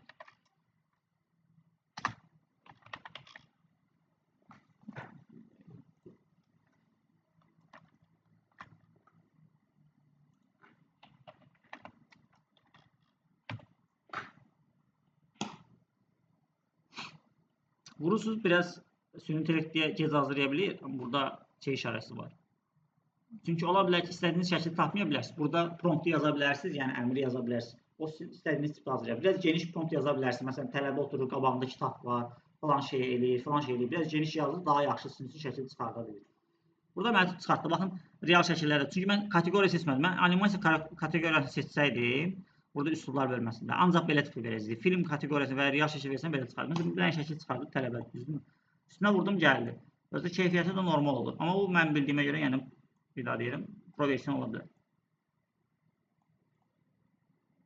Vurursunuz biraz süni intellektə gec hazırlaya bilir. Burada şey işarəsi var. Çünki ola bilər ki, istədiyiniz şəkli tapmaya bilərsiniz. Burada promptu yaza bilərsiniz, yəni əmri yaza bilərsiniz. O sizin istədiyiniz tipdə hazırlayır. Biraz geniş prompt yaza bilərsiniz. Məsələn, tələbə oturur, qabağında kitab var, falan şey eləyir, falan şey eləyir. Biraz geniş yazır, daha yaxşı sizin üçün şəkil çıxarda bilir. Burada məni çıxartdı. Baxın, real şəkillərdə. Çünki mən kateqoriya seçmədim. Mən animasiya kateqoriyasını seçsəydim, burada üslublar bölməsində. Ancaq belə tipli verəcəkdi. Film kateqoriyası və real şəkil versən belə çıxardı. Məsələn, bir dənə şəkil çıxardı tələbə, düzdürmü? Üstünə vurdum, gəldi. Özü keyfiyyəti də normal olur. Amma bu mən bildiyimə görə, yəni bir daha deyirəm, proyeksiyon ola bilər.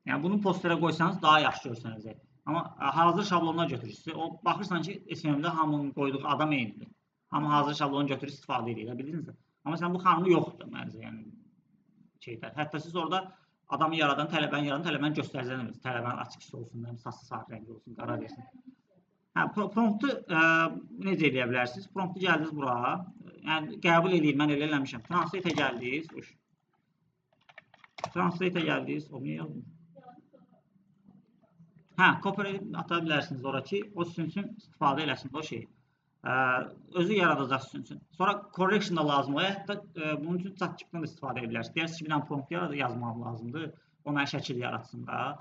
Yəni bunu posterə qoysanız daha yaxşı görsənəcək. Amma hazır şablonlar götürürsünüz. O baxırsan ki, SVM-də hamının qoyduğu adam eynidir. Hamı hazır şablonu götürür, istifadə edir, bildinizmi? Amma sən bu xanımı yoxdur məncə, yəni şeydə. Hətta siz orada adamı yaradan, tələbəni göstərəcəksiniz. Tələbənin açıq olsun, saçı sarı rəngli olsun, qara versin. Hə, promptu necə eləyə bilərsiniz? Promptu gəldiniz bura. Yəni qəbul eləyir, mən elə eləmişəm. Translate gəldiniz. Translate gəldiniz. O niyə yazdım? Hə, copy ata bilərsiniz ora ki, o sizin üçün istifadə eləsin o şeyi. Özü yaradacaq sizin üçün. Sonra correction da lazım olur. Hətta bunun üçün chat-GPT-dən də istifadə edə bilərsiniz. Deyərsiniz ki, bir dənə prompt yazmaq lazımdır. O mənə şəkil yaratsın da.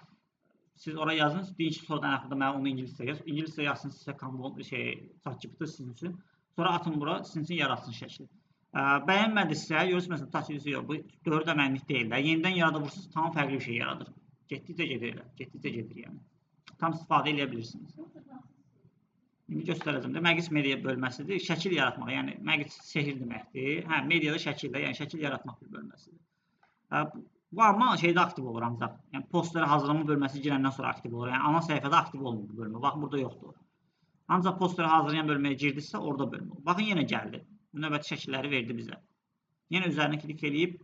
Siz oraya yazın, deyin ki, sonradan axırda mən onu ingiliscə yaz. İngiliscə yazsın sizə chat-GPT sizin üçün. Sonra atın bura, sizin üçün yaratsın şəkli. Bəyənmədisə, görürsünüz məsələn, touch yox, bu 4 əmənlik deyil də. Yenidən yarada vurursunuz, tam fərqli bir şey yaradır. Getdikcə gedir yəni. Tam istifadə edə bilirsiniz. İndi göstərəcəm də Magis media bölməsidir. Şəkil yaratmaq, yəni Magis sehir deməkdir. Hə, mediada şəkildə, yəni şəkil yaratmaq bir bölməsidir. Bu amma şeydə aktiv olur ancaq. Yəni posteri hazırlama bölməsi girəndən sonra aktiv olur. Yəni ana səhifədə aktiv olmur bu bölmə. Baxın burada yoxdur. Ancaq posteri hazırlayan bölməyə girdisə orada bölmə olur. Baxın yenə gəldi. Növbəti şəkilləri verdi bizə. Yenə üzərinə klik eləyib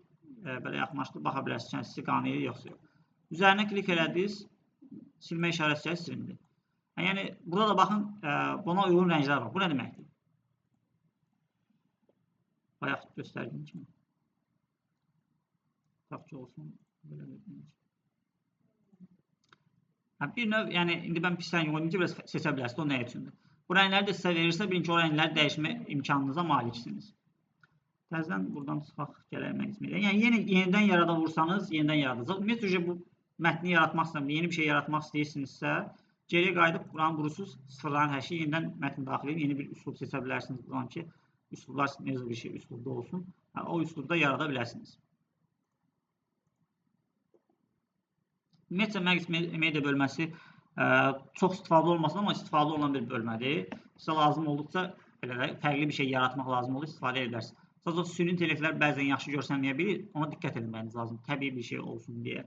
belə yaxınlaşdırıb baxa bilərsiniz. Yəni sizi qane edir yoxsa yox. Üzərinə klik elədiniz, silmə işarəsi silindi. Yəni burada da baxın, buna uyğun rənglər var. Bu nə deməkdir? Bayaq göstərdiyim kimi. Tapçı olsun. Bir növ, yəni indi mən pis rəng oynayınca biraz seçə bilərsiniz, o nə üçündür. Bu rəngləri də sizə verirsə, birinci o rəngləri dəyişmə imkanınıza maliksiniz. Təzədən buradan çıxaq, gələk. Yəni yenidən yarada vursanız, yenidən yaradacaq. Ümumiyyətlə, bu mətni yaratmaq istəyirəm, yeni bir şey yaratmaq istəyirsinizsə, geriyə qayıdıb buranı vurursunuz, sıfırların hər şeyi yenidən mətni daxil edin, yeni bir üslub seçə bilərsiniz. Buradan ki, üslublar necə bir şey üslubda olsun, o üslubda yarada bilərsiniz. Ümumiyyətlə, Magis media bölməsi çox istifadə olmasın, amma istifadə olunan bir bölmədir. Sizə lazım olduqca fərqli bir şey yaratmaq lazım olur, istifadə edə bilərsiniz. Sadəcə, süni intellektlər bəzən yaxşı görsənməyə bilir, ona diqqət etməyiniz lazım, təbii bir şey olsun deyə.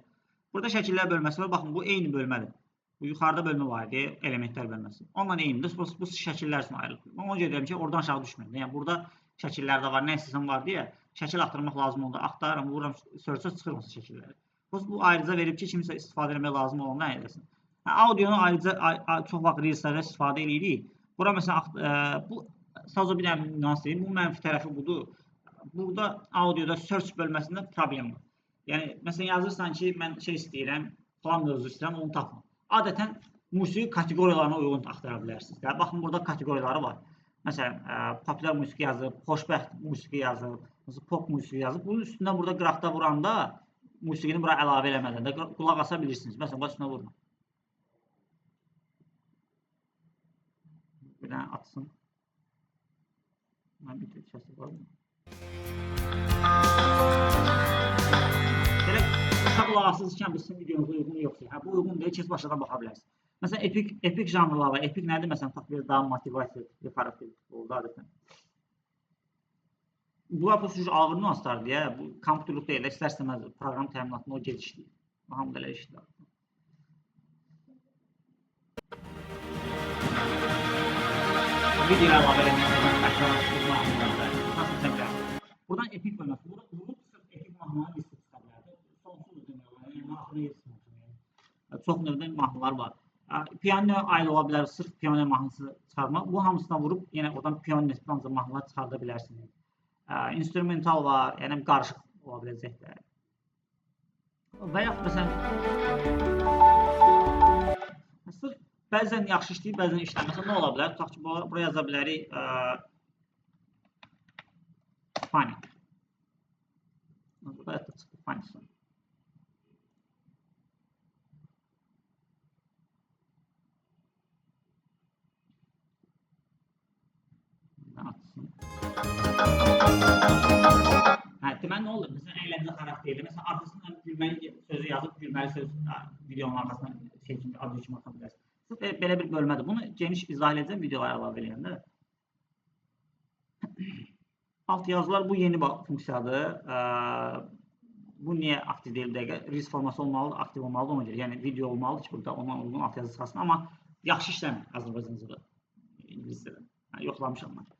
Burada şəkillər bölməsi var, baxın, bu eyni bölmədir. Bu yuxarıda bölmə var deyə, elementlər bölməsi. Ondan eynidir, bu şəkillər üçün ayrılır. Ona gedirəm ki, oradan aşağı düşməyin. Yəni, burada şəkillər də var, nə istəsən var deyə, şəkil axtarmaq lazım oldu. Axtarıram, vururam, search-a çıxır olsa şəkilləri. Bu ayrıca verib ki, kimsə istifadə etmək lazım olanlar eləsin. Audionu ayrıca çox vaxt reelslərdə istifadə edirik. Bura məsələn, bu sadəcə bir dənə nüans deyim, bu mənfi tərəfi budur. Burada audioda search bölməsində problem var. Yəni, məsələn, yazırsan ki, mən şey istəyirəm, falan mövzu istəyirəm, onu tapma. Adətən musiqi kateqoriyalarına uyğun axtara bilərsiniz. Baxın, burada kateqoriyaları var. Məsələn, populyar musiqi yazıb, xoşbəxt musiqi yazıb, pop musiqi yazıb. Bunun üstündən burada qıraqda vuranda musiqini bura əlavə eləmədən də qulaq asa bilirsiniz. Məsələn, bax üstünə vurma. Bir dənə atsın. Mən bir səsi var mı? Belə qısa qulaq asılırkən bu sizin videonuza uyğun yoxsa. Bu uyğun deyil, keç başladan baxa bilərsiniz. Məsələn, epik janrlar var. Epik nədir? Məsələn, biraz daha motivasiya xarakterli oldu adətən. Bunlar bu sürücü ağır nüanslar deyə, bu kompüterlik deyil, istər-istəməz proqram təminatında o gedişləyir. Hamı da elə işlər. Video əlavə eləmək buradan epik bölməsi. Burada vurub sırf epik mahnıların listi çıxa bilərdir. Sonsuz demək olar, yəni axırı yetsin. Çox növdə mahnılar var. Piano ayrı ola bilər, sırf piano mahnısı çıxarmaq. Bu hamısına vurub yenə oradan piano mahnılar çıxarda bilərsiniz. Instrumental var, yəni qarışıq ola biləcəklər. Və yaxud məsələn, sırf Bəzən yaxşı işləyir, bəzən işləməsə nə ola bilər? Tutaq ki, buraya yaza bilərik funny. Burada da çıxdı funny. Deməli nə olur? Məsələn, əyləncə xarakterli. Məsələn, arxasına gülməli sözü yazıb, gülməli söz videonun arxasına şey kimi, adı kimi ata bilərsiniz. Belə bir bölmədir. Bunu geniş izah edəcəm videolara əlavə eləyəndə. Alt yazılar bu yeni funksiyadır. Bu niyə aktiv deyil dəqiqə? Reels forması olmalıdır, aktiv olmalıdır ona görə. Yəni video olmalıdır ki, burada ona uyğun alt yazı çıxasın. Amma yaxşı işləmir Azərbaycancada, ingiliscədə. Yoxlamışam mən.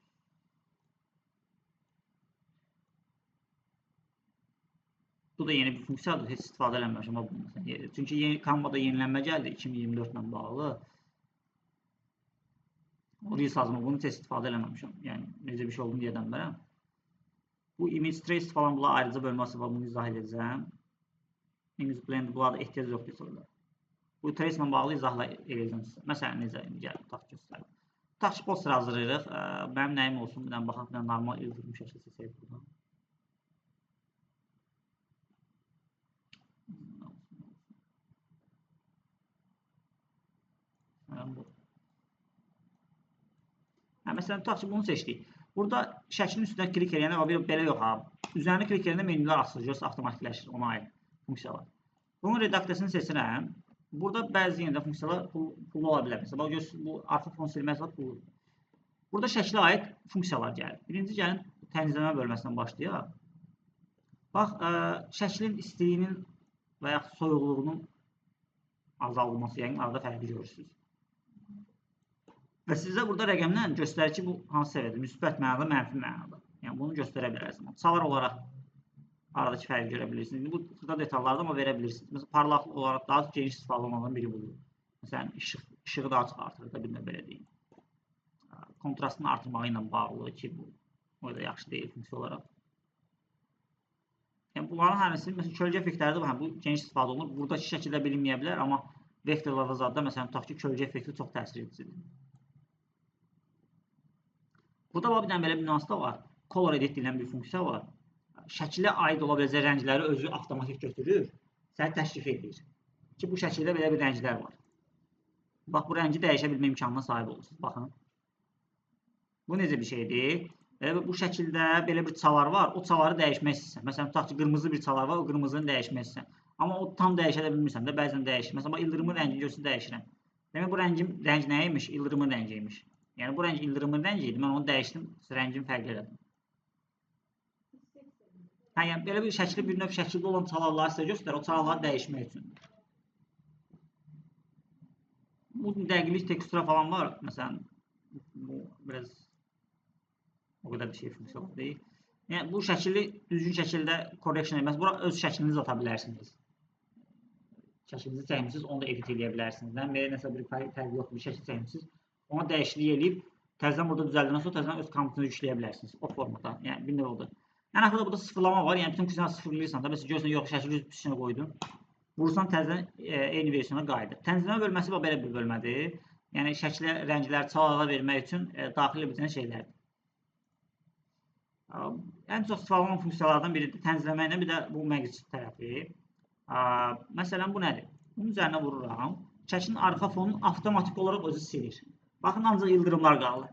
Bu da yeni bir funksiyadır, heç istifadə eləməmişəm bundan. Çünki Canva-da yenilənmə gəldi 2024 ilə bağlı. O Reels yazımı bunu heç istifadə eləməmişəm. Yəni necə bir şey olduğunu deyə bilmərəm. Bu image trace falan bunlar ayrıca bölməsi var, bunu izah edəcəm. Image blend bunlarda ehtiyac yoxdur sonra. Bu trace ilə bağlı izahla edəcəm sizə. Məsələn necə gəlib tutaq göstərim. Tutaq ki, poster hazırlayırıq. Mənim nəyim olsun? Bir dənə baxaq, bir dənə normal ildırım şəkli seçək buradan. Məsələn, tutaq ki, bunu seçdik. Burada şəklin üstünə klik edəndə belə yox ha. Üzərinə klik edəndə menülər açılır, görürsə avtomatikləşir, ona aid funksiyalar. Bunun redaksiyasını seçirəm. Burada bəzi yenə də funksiyalar pullu ola bilər. Məsələn, görürsünüz, bu arxa fon silməsi pulludur. Burada şəklə aid funksiyalar gəlir. Birinci gəlin tənzimləmə bölməsindən başlayaq. Bax, şəklin istiliyinin və yaxud soyuqluğunun azaldılması, yəni arada fərqi görürsünüz. Və sizə burada rəqəmlə göstərir ki, bu hansı səviyyədir? Müsbət mənada, mənfi mənada. Yəni bunu göstərə bilərsiniz. Çalar olaraq aradakı fərqi görə bilirsiniz. Bu xırda detallarda amma verə bilirsiniz. Məsələn, parlaqlıq olaraq daha geniş istifadə olmadan biri budur. Məsələn, işığı daha çox artırır da, bir də belə deyim. Kontrastını artırmağı ilə bağlı ki, bu o da yaxşı deyil funksiya olaraq. Yəni bunların hamısı, məsələn, kölgə effektlərdə bu geniş istifadə olunur. Buradakı şəkildə bilinməyə bilər, amma vektorlarda zadda, məsələn, tutaq ki, kölgə effekti çox təsir edicidir. Burada bir dənə belə bir nüans da var. Color edit deyilən bir funksiya var. Şəkilə aid ola biləcək rəngləri özü avtomatik götürür, səni təklif edir. Ki, bu şəkildə belə bir rənglər var. Bax, bu rəngi dəyişə bilmə imkanına sahib olursunuz. Baxın. Bu necə bir şeydir? Bu şəkildə belə bir çalar var, o çaları dəyişmək istəyirsən. Məsələn, tutaq ki, qırmızı bir çalar var, o qırmızını dəyişmək istəyirsən. Amma o tam dəyişə də bilmirsən də, bəzən dəyişir. Məsələn, ildırımın rəngini görsün dəyişirəm. Demək, bu rəng nə imiş? İldırımın rəngi imiş. Yəni bu rəng ildırımın rəngi idi. Mən onu dəyişdim, rəngini fərqli elədim. Yəni belə bir şəkli, bir növ şəkildə olan çalarları sizə göstərir, o çalarları dəyişmək üçün. Bu dəqiqlik tekstura falan var. Məsələn, bu biraz o qədər bir şey funksiya deyil. Yəni bu şəkili düzgün şəkildə correction etməz. Bura öz şəklinizi ata bilərsiniz. Şəklinizi çəkmisiniz, onu da edit edə bilərsiniz. Nəsə bir fərqi yoxdur, bir şəkil çəkmisiniz. Ona dəyişiklik edib, təzədən burada düzəldikdən sonra təzədən öz kontunu yükləyə bilərsiniz. O formada, yəni bir növ oldu. Ən axırda burada sıfırlama var, yəni bütün funksiyanı sıfırlayırsan da, məsələn, görürsən, yox, şəkili üstünə qoydun. Vurursan təzədən eyni versiyona qayıdır. Tənzimləmə bölməsi belə bir bölmədir. Yəni şəklə, rəngləri çalarlara vermək üçün daxil edilən şeylərdir. Ən çox istifadə olunan funksiyalardan biridir. Tənzimləmə ilə bir də bu məqsəd tərəfi. Məsələn, bu nədir? Bunun üzərinə vururam. Şəklin arxa fonunu avtomatik olaraq özü silir. Baxın, ancaq ildırımlar qalır.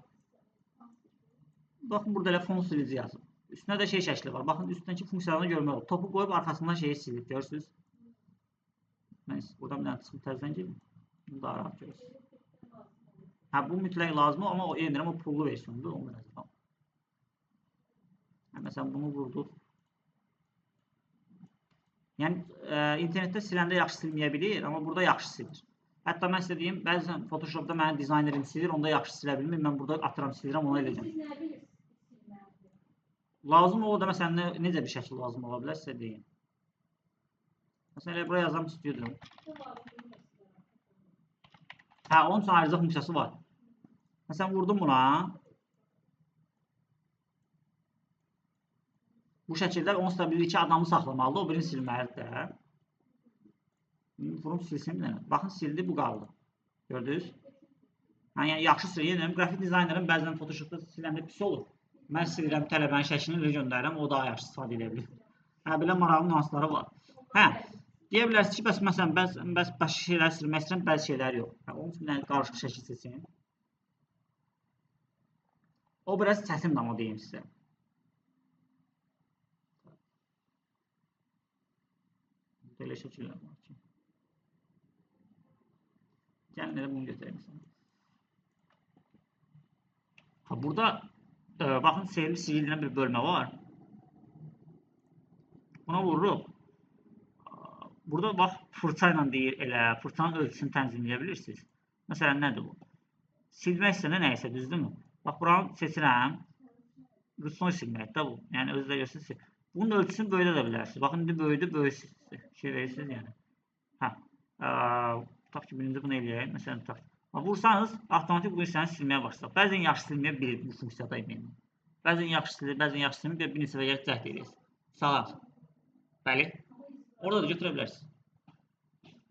Baxın, burada elə fon silici yazıb. Üstünə də şey şəkli var. Baxın, üstündəki funksiyalarını görmək olur. Topu qoyub arxasından şeyi silib, görürsünüz. Mən buradan bir dənə çıxıb təzədən gedim. Bunu daha rahat görürsünüz. Bu mütləq lazımdır, amma o yenilirəm, o pullu versiyonudur. Onu da yazıram. Məsələn, bunu vurduq. Yəni, internetdə siləndə yaxşı silməyə bilir, amma burada yaxşı silir. Hətta mən sizə deyim, bəzən Photoshopda mənim dizaynerim silir, onda yaxşı silə bilmir. Mən burada atıram, silirəm, ona edəcəm. Lazım olur da, məsələn, necə bir şəkil lazım ola bilər, sizə deyim. Məsələn, elə buraya yazam istəyirdim. Onun üçün ayrıca funksiyası var. Məsələn, vurdum buna. Bu şəkildə onsuz da bilir ki, adamı saxlamalıdır, o birini silməlidir də. Vurum silsin bir dənə. Baxın, sildi, bu qaldı. Gördünüz? Yəni yaxşı silir. Yəni qrafik dizaynerin bəzən Photoshopda siləndə pis olur. Mən silirəm tələbənin şəklini elə göndərirəm, o daha yaxşı istifadə edə bilir. Hə, belə maraqlı nüansları var. Hə, deyə bilərsiniz ki, bəs məsələn, başqa şeyləri silmək istəyirəm, bəzi şeylər yox. Hə, onun üçün qarışıq şəkil seçin. O biraz çətindir amma deyim sizə. Belə şəkillər var ki. Gəlin elə bunu götürək məsələn. Burada baxın, seyirli silgidən bir bölmə var. Buna vururuq. Burada bax, fırça ilə deyir, elə fırçanın ölçüsünü tənzimləyə bilirsiniz. Məsələn, nədir bu? Silmək istəyəndə nəyəsə, düzdürmü? Bax, buranı seçirəm. Rüsson silməkdə bu. Yəni, özü də görürsünüz. Bunun ölçüsünü böyüdə də bilərsiniz. Baxın, indi böyüdü, böyüsünüz. Şey verirsiniz yəni. Hə. Tutaq ki, birinci bunu eləyək. Məsələn, tutaq. Vursanız, avtomatik bu işləri silməyə başlayacaq. Bəzən yaxşı silməyə bilir bu funksiyada iməyin. Bəzən yaxşı silir, bəzən yaxşı silmir. Bir neçə və cəhd edirsiniz. Sağa. Bəli. Orada da götürə bilərsiniz.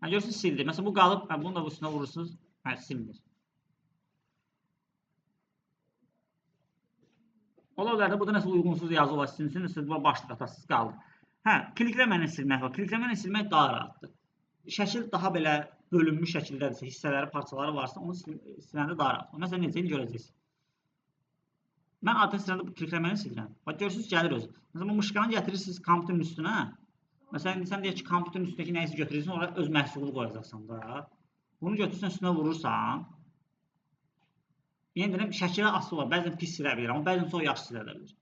Hə, görürsünüz, sildi. Məsələn, bu qalıb, bunu da bu üstünə vurursunuz. Hə, silmir. Ola bilər də, burada nəsə uyğunsuz yazı olar sizin üçün, siz başlıq atasınız, qaldı. Hə, klikləməklə silmək var. Klikləməklə silmək daha rahatdır. Şəkil daha belə bölünmüş şəkildədirsə, hissələri, parçaları varsa, onu siləndə daha rahatdır. Məsələn, necə görəcəksiniz. Mən adətən siləndə bu klikləməklə silirəm. Bax, görürsünüz, gəlir özü. Məsələn, bu mışqanı gətirirsiniz kompüterin üstünə. Məsələn, sən deyək ki, kompüterin üstündəki nəyəsə götürürsən, oraya öz məhsulunu qoyacaqsan da. Bunu götürürsən, üstünə vurursan. Yəni deyirəm, şəkilə asılı var. Bəzən pis silə bilir, amma bəzən çox yaxşı silə bilir.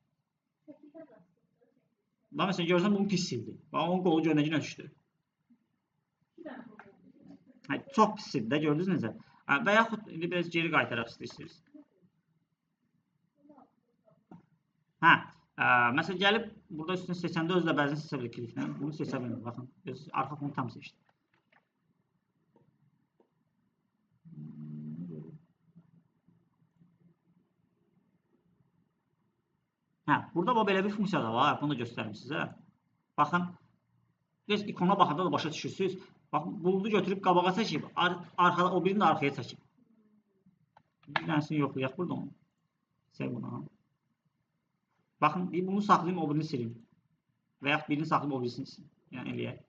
Bax, məsələn, görürsən, bunu pis sildi. Bax, onun qolu görünəcə düşdü. Çox pis sildi də, gördünüz necə? Və yaxud indi biraz geri qaytaraq istəyirsiniz. Hə, məsələn, gəlib burada üstünü seçəndə özü də bəzən seçə bilir kliklə. Bunu seçə bilmir, baxın. Arxa fonu tam seçdi. Hə, burada belə bir funksiya da var, bunu da göstərim sizə. Baxın, biz ikona baxanda da başa düşürsünüz. Baxın, buludu götürüb qabağa çəkib, arxada, o birini də arxaya çəkib. Bir dənəsini yoxlayaq burada onu. Sev buna. Baxın, bunu saxlayayım, o birini silim. Və yaxud birini saxlayıb, o birisini silim. Yəni, eləyək.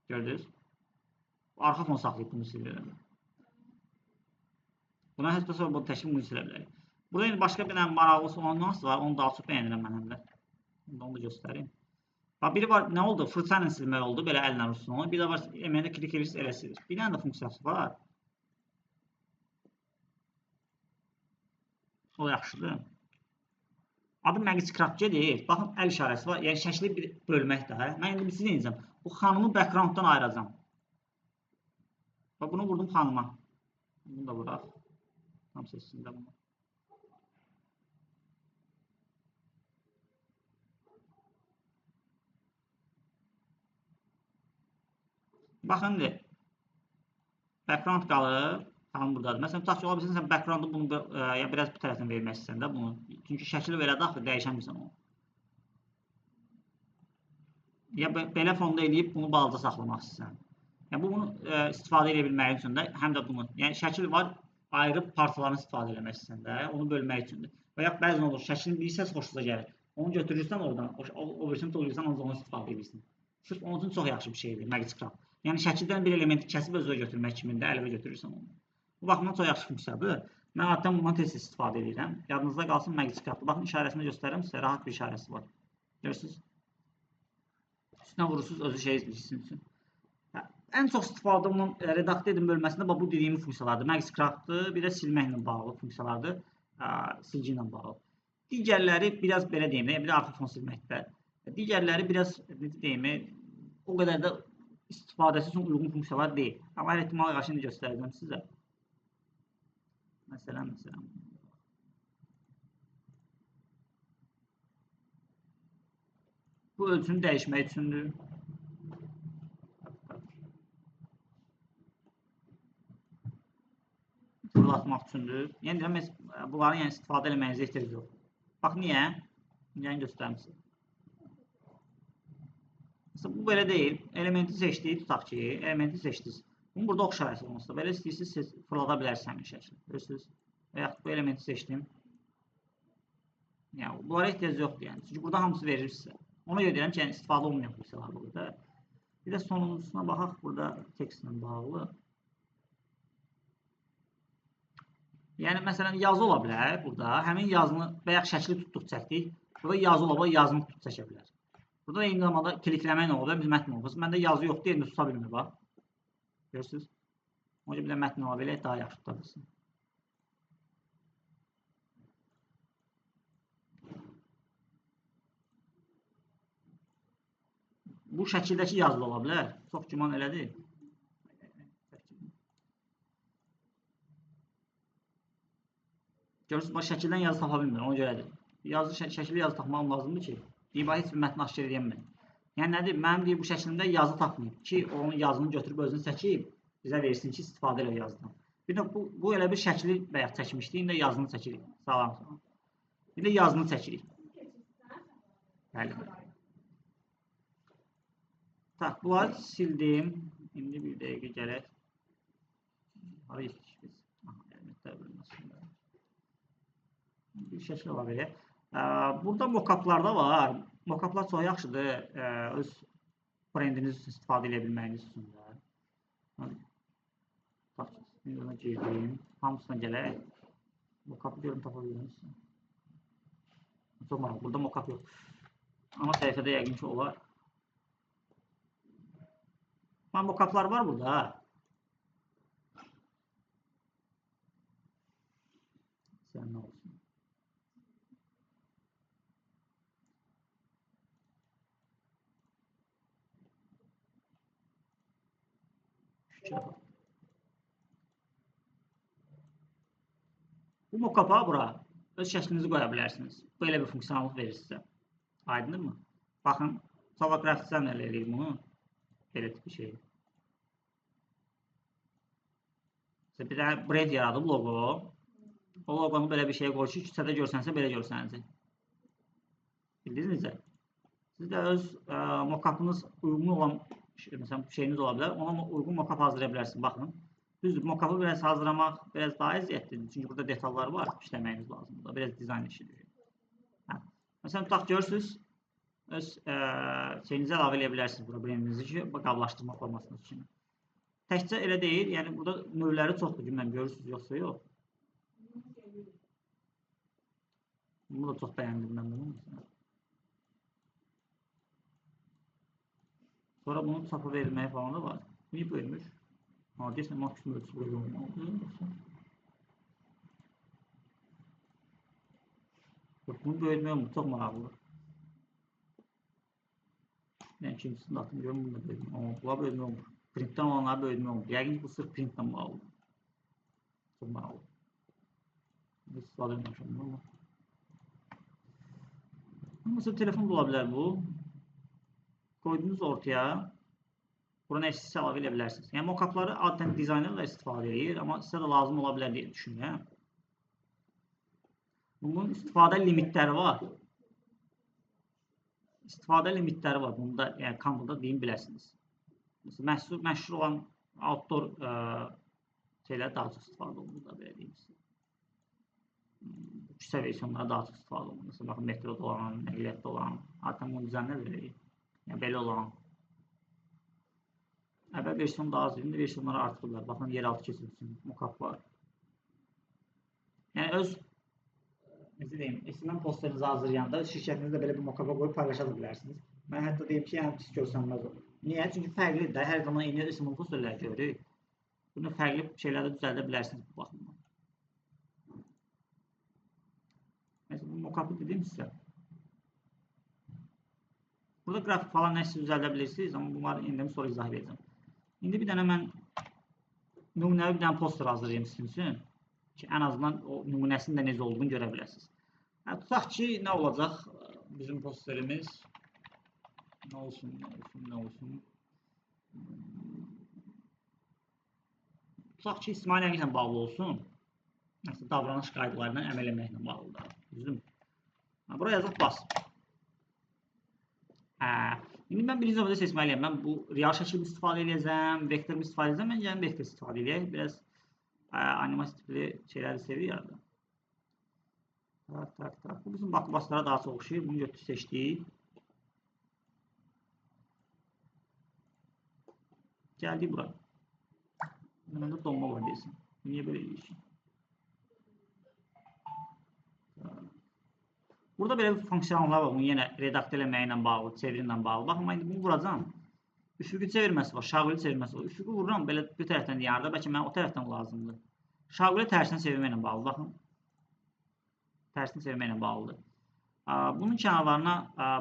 Gördünüz? Arxa fonu saxlayıb, bunu silim. Buna hətta sonra bu təşkil bunu silə bilərik. Burada indi başqa bir maraqlısı olan nüans var, onu daha çox bəyənirəm mən həm də. Onu da göstəreyim. Bax, biri var, nə oldu? Fırça ilə silmək oldu, belə əllə vursun onu. Bir də var, əməyində klik edirsiniz, elə silir. Bir dənə də funksiyası var. O yaxşıdır. Adı Magicraft-dir. Baxın, əl işarəsi var. Yəni, şəkli bir bölmək də. Mən indi sizə deyəcəm. Bu xanımı backgrounddan ayıracam. Bax, bunu vurdum xanıma. Bunu da vuraq. Tam seçsin də bunu. Baxın, background qalır. Xanım buradadır. Məsələn, tutaq ki, ola bilsin, sən backgroundu bunu biraz bu tərəfdən vermək istəyirsən də bunu. Çünki şəkil belə daxil, dəyişəmirsən onu. Ya belə fonda eləyib bunu balaca saxlamaq istəyirsən. Yəni, bunu istifadə edə bilmək üçün də həm də bunu. Yəni, şəkil var, ayrı parçalarını istifadə etmək istəyirsən də, onu bölmək üçündür. Və yaxud bəzən olur, şəklin bir hissəsi xoşunuza gəlir. Onu götürürsən oradan, o birisini toplayırsan, onu istifadə edirsən. Sırf onun üçün çox yaxşı bir şeydir, Magicraft. Yəni, şəkildən bir elementi kəsib özünə götürmək kimində əlavə götürürsən onu. Bu baxımdan çox yaxşı funksiyadır. Mən adətən bundan tez istifadə edirəm. Yadınızda qalsın Magicraft. Baxın, işarəsində göstərirəm sizə, rahat bir işarəsi var. Görürsünüz? Üstünə vurursunuz, özü şey izləyicisi üçün. Ən çox istifadə olunan redaktə edin bölməsində bu dediyim funksiyalardır. Magicraft-dır, bir də silməklə bağlı funksiyalardır, silgi ilə bağlı. Digərləri biraz belə deyim, bir də arxa fon silməkdə. Digərləri biraz, deyim, o qədər də istifadəsi üçün uyğun funksiyalar deyil. Amma hər ehtimala qarşı indi göstərəcəm sizə. Məsələn. Bu ölçünü dəyişmək üçündür. Fırlatmaq üçündür. Yəni, bunların istifadə eləməyinizə ehtiyac yox. Bax, niyə? Yəni, göstərim sizə. Mesela bu belə deyil. Elementi seçdik, tutaq ki, elementi seçdiniz. Bunu burada oxşar olmasa, belə istəyirsiniz, siz fırlada bilərsiniz həmin şəkli. Görürsünüz? Və yaxud bu elementi seçdim. Yəni, bunlara ehtiyac yoxdur yəni. Çünki burada hamısı verir sizə. Ona görə deyirəm ki, yəni, istifadə olmayan funksiyalar burada. Bir də sonuncusuna baxaq, burada tekstlə bağlı. Yəni, məsələn, yazı ola bilər burada. Həmin yazını və yaxud şəkli tutduq, çəkdik. Burada yazı ola bilər, yazını tutub çəkə bilər. Burada eyni zamanda klikləmək nə olur? Biz mətn oluruz. Məndə yazı yoxdur, yerində tuta bilmir, bax. Görürsünüz? Onun üçün bir də mətn ola bilər, daha yaxşı tuta bilsin. Bu şəkildəki yazı da ola bilər. Çox güman elədir. Görürsünüz, bax, şəkildən yazı tapa bilmir, ona görədir. Şəkilli yazı tapmam lazımdır ki, deyib, heç bir mətn aşkar edəyəm. Yəni nədir? Mənim deyib, bu şəkildə yazı tapmayıb ki, onun yazını götürüb özünü çəkib, bizə versin ki, istifadə elə yazıdan. Bir də bu elə bir şəkli bayaq çəkmişdik, indi yazını çəkirik. Sağlam. Bir də yazını çəkirik. Bəli. Tak, bunları sildim. İndi bir dəqiqə gələk. Hara getdik biz? Elementlər bölməsində. Bir şəkil var belə. Burada mock-up'lar da var. Mock-up'lar çox yaxşıdır. Öz brendiniz üçün istifadə edə bilməyiniz üçün də. Bax, ona girdim. Hamısına gələk. Mock-up'ı görüm tapa bilirsinizsə. Çox maraqlı. Burada mock-up yox. Ana səhifədə yəqin ki olar. Mock-up'lar var burada. Sən nə olsun? Bu mock-up'a bura öz şəklinizi qoya bilərsiniz. Belə bir funksiyonalıq verir sizə. Aydındır mı? Baxın, Java Graphics'dən əldə edək bunu. Belə tip bir şey. Bir dənə brand yaradıb, logo. O loqonu belə bir şeyə qoy ki, küçədə görsənsə belə görsənəcək. Bildiniz necə? Siz də öz mock-up'ınız uyğun olan şeyiniz ola bilər. Ona uyğun mock-up hazırlaya bilərsiniz. Baxın. Düzdür, mock-up'ı biraz hazırlamaq biraz daha əziyyətlidir. Çünki burada detallar var, işləməyiniz lazımdır. Biraz dizayn işidir. Məsələn, tutaq görürsünüz, öz şeyinizi əlavə edə bilərsiniz bura brendinizi ki, qablaşdırma formasınız üçün. Təkcə elə deyil, yəni burada növləri çoxdur ki, görürsünüz, yoxsa yox. Bunu da çox bəyəndim mən bunu. Sonra bunu çapa verilməyi falan da var. Niyə bölmüş? Deyəsən, maksimum ölçüsü böyle olmalıdır. Bunu bölmək olmur, çox maraqlıdır. Yəni, ikincisini atım görüm, bunu da bölmək olmur. Buna bölmək olmur. Printdən olanları bölmək olmur. Yəqin ki, bu sırf printdən bağlıdır. Çox maraqlıdır. İstifadə etmişəm bunu. Mesela telefon da ola bilər bu. Qoydunuz ortaya. Bura nəsə əlavə edə bilərsiniz. Yəni, mock-up'ları adətən dizaynerlər istifadə edir, amma sizə də lazım ola bilər deyə düşünürəm. Bunun istifadə limitləri var. İstifadə limitləri var. Bunu da, yəni, Canva-da deyim biləsiniz. Məsələn, məşhur olan outdoor şeylər daha çox istifadə olunur da, belə deyim sizə. Küçə versiyonlara daha çox istifadə olunur. Məsələn, baxın, metroda olan, nəqliyyatda olan, adətən bunu düzənlər verir. Yəni, belə olan. Əvvəl versiyon daha az, indi versiyonları artırırlar. Baxın, yeraltı keçid üçün mock-up var. Yəni, öz necə deyim, SMM posterinizi hazırlayanda şirkətinizdə belə bir mock-up'a qoyub paylaşa bilərsiniz. Mən hətta deyim ki, yəni pis görsənməz olur. Niyə? Çünki fərqlidir də, hər zaman eyni SMM posterlər görürük. Bunu fərqli şeylərdə düzəldə bilərsiniz bu baxımdan. Məsələn, bu mock-up'ı dedim sizə. Burada qrafik falan nəsə düzəldə bilirsiniz, amma bunları indi sonra izah edəcəm. İndi bir dənə mən nümunəvi bir dənə poster hazırlayayım sizin üçün ki, ən azından o nümunəsinin də necə olduğunu görə biləsiniz. Tutaq ki, nə olacaq bizim posterimiz? Nə olsun, nə olsun, nə olsun? Tutaq ki, İsmail Əngizlə bağlı olsun. Məsələn, davranış qaydalarından əməl etməklə bağlıdır. Düzdür mü? Buraya yazaq bas. İndi mən birinci növbədə seçməliyəm. Mən bu real şəkilmi istifadə edəcəm, vektormu istifadə edəcəm. Mən gəlin vektor istifadə edək. Biraz animasiya tipli şeyləri sevirik ya da. Tak. Bu bizim bakbaslara daha çox oxşayır. Bunu götür seçdik. Gəldik bura. Məndə donma var deyəsən. Niyə belə edirik? Burada belə bir fonksiyonlar var. Bunu yenə redaktör eləməklə bağlı, çevirimlə bağlı. Baxın, mən indi bunu vuracam. Üfüqü çevirməsi var, şaquli çevirməsi var. Üfüqü vururam, belə bir tərəfdən yanarda, bəlkə mənə o tərəfdən lazımdır. Şaquli tərsinə çevirməklə bağlı. Baxın, tərsinə çevirməklə bağlıdır. Bunun kənarlarına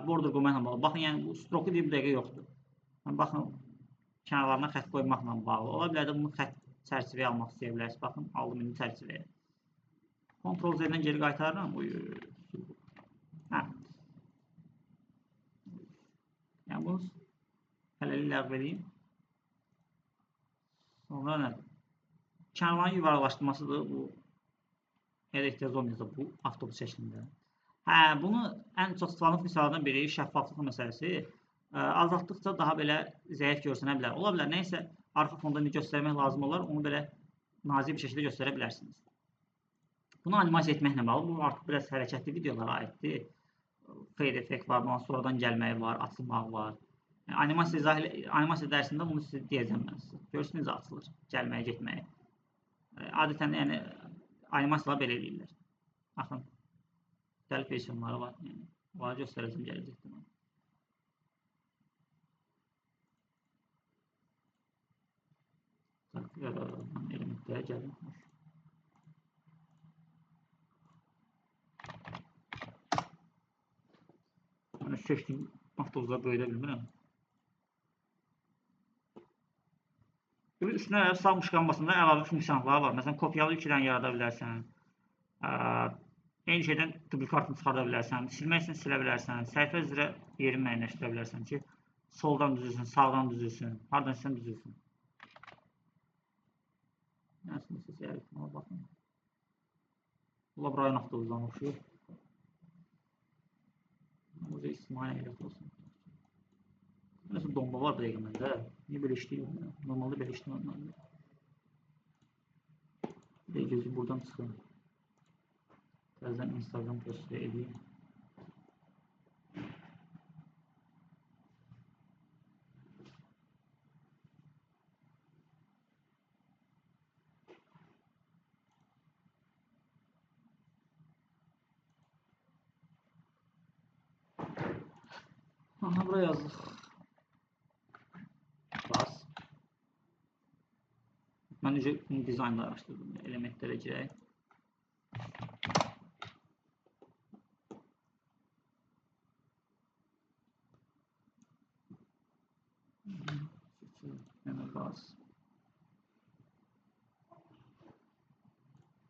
border qoymaqla bağlı. Baxın, yəni bu stroku deyib bu dəqiqə yoxdur. Baxın, kənarlarına xətt qoymaqla bağlı. Ola bilər də bunu xətt çərçivəyə almaq istəyə bilərsiniz. Baxın, aldım indi çərçivəyə. Ctrl Z-dən geri qaytarıram. Yəni bunu hələlik ləğv edeyim. Sonra nədir? Kənarların yuvarlaşdırmasıdır bu. Ya da ehtiyac olmayacaq bu avtobus şəklində. Bunu ən çox istifadə misallardan biri şəffaflıq məsələsi. Azaltdıqca daha belə zəif görsənə bilər. Ola bilər, nəysə arxa fonda göstərmək lazım olar, onu belə nazik bir şəkildə göstərə bilərsiniz. Bunu animasiya etməklə bağlı. Bu artıq biraz hərəkətli videolara aiddir. Fade effect var, sonradan gəlməyi var, açılmaq var. Animasiya dərsində bunu sizə deyəcəm mən sizə. Görürsünüz, açılır, gəlməyi, getməyi. Adətən yəni animasiyalar belə eləyirlər. Baxın, müxtəlif versiyonları var. Yəni, onları göstərəcəm gələcəkdir. Elementlərə gəlin. Mən seçdiyim avtobusları böyüdə bilmirəm. Üstünə sağ muşqanbasında əlavə funksiyonlar var. Məsələn, kopyalı yükdən yarada bilərsən. Eyni şeydən duplikatını çıxarda bilərsən. Silmək üçün silə bilərsən. Səhifə üzrə yerini müəyyənləşdirə bilərsən ki, soldan düzülsün, sağdan düzülsün, hardan istəsən düzülsün. Nəsini seçərik, buna baxın. Bu Labrayan avtobusdan oxşuyur. Burada istimai əməliyyat olsun. Nəsə donma var bu dəqiqə məndə. Niyə belə işləyir? Normalda belə işləməm. Bir də gözü buradan çıxın. Təzədən Instagram postu edeyim. Aha, buraya yazdıq. Bas. Mən necə dizaynda araşdırdım. Elementlərə girək. Yenə bas.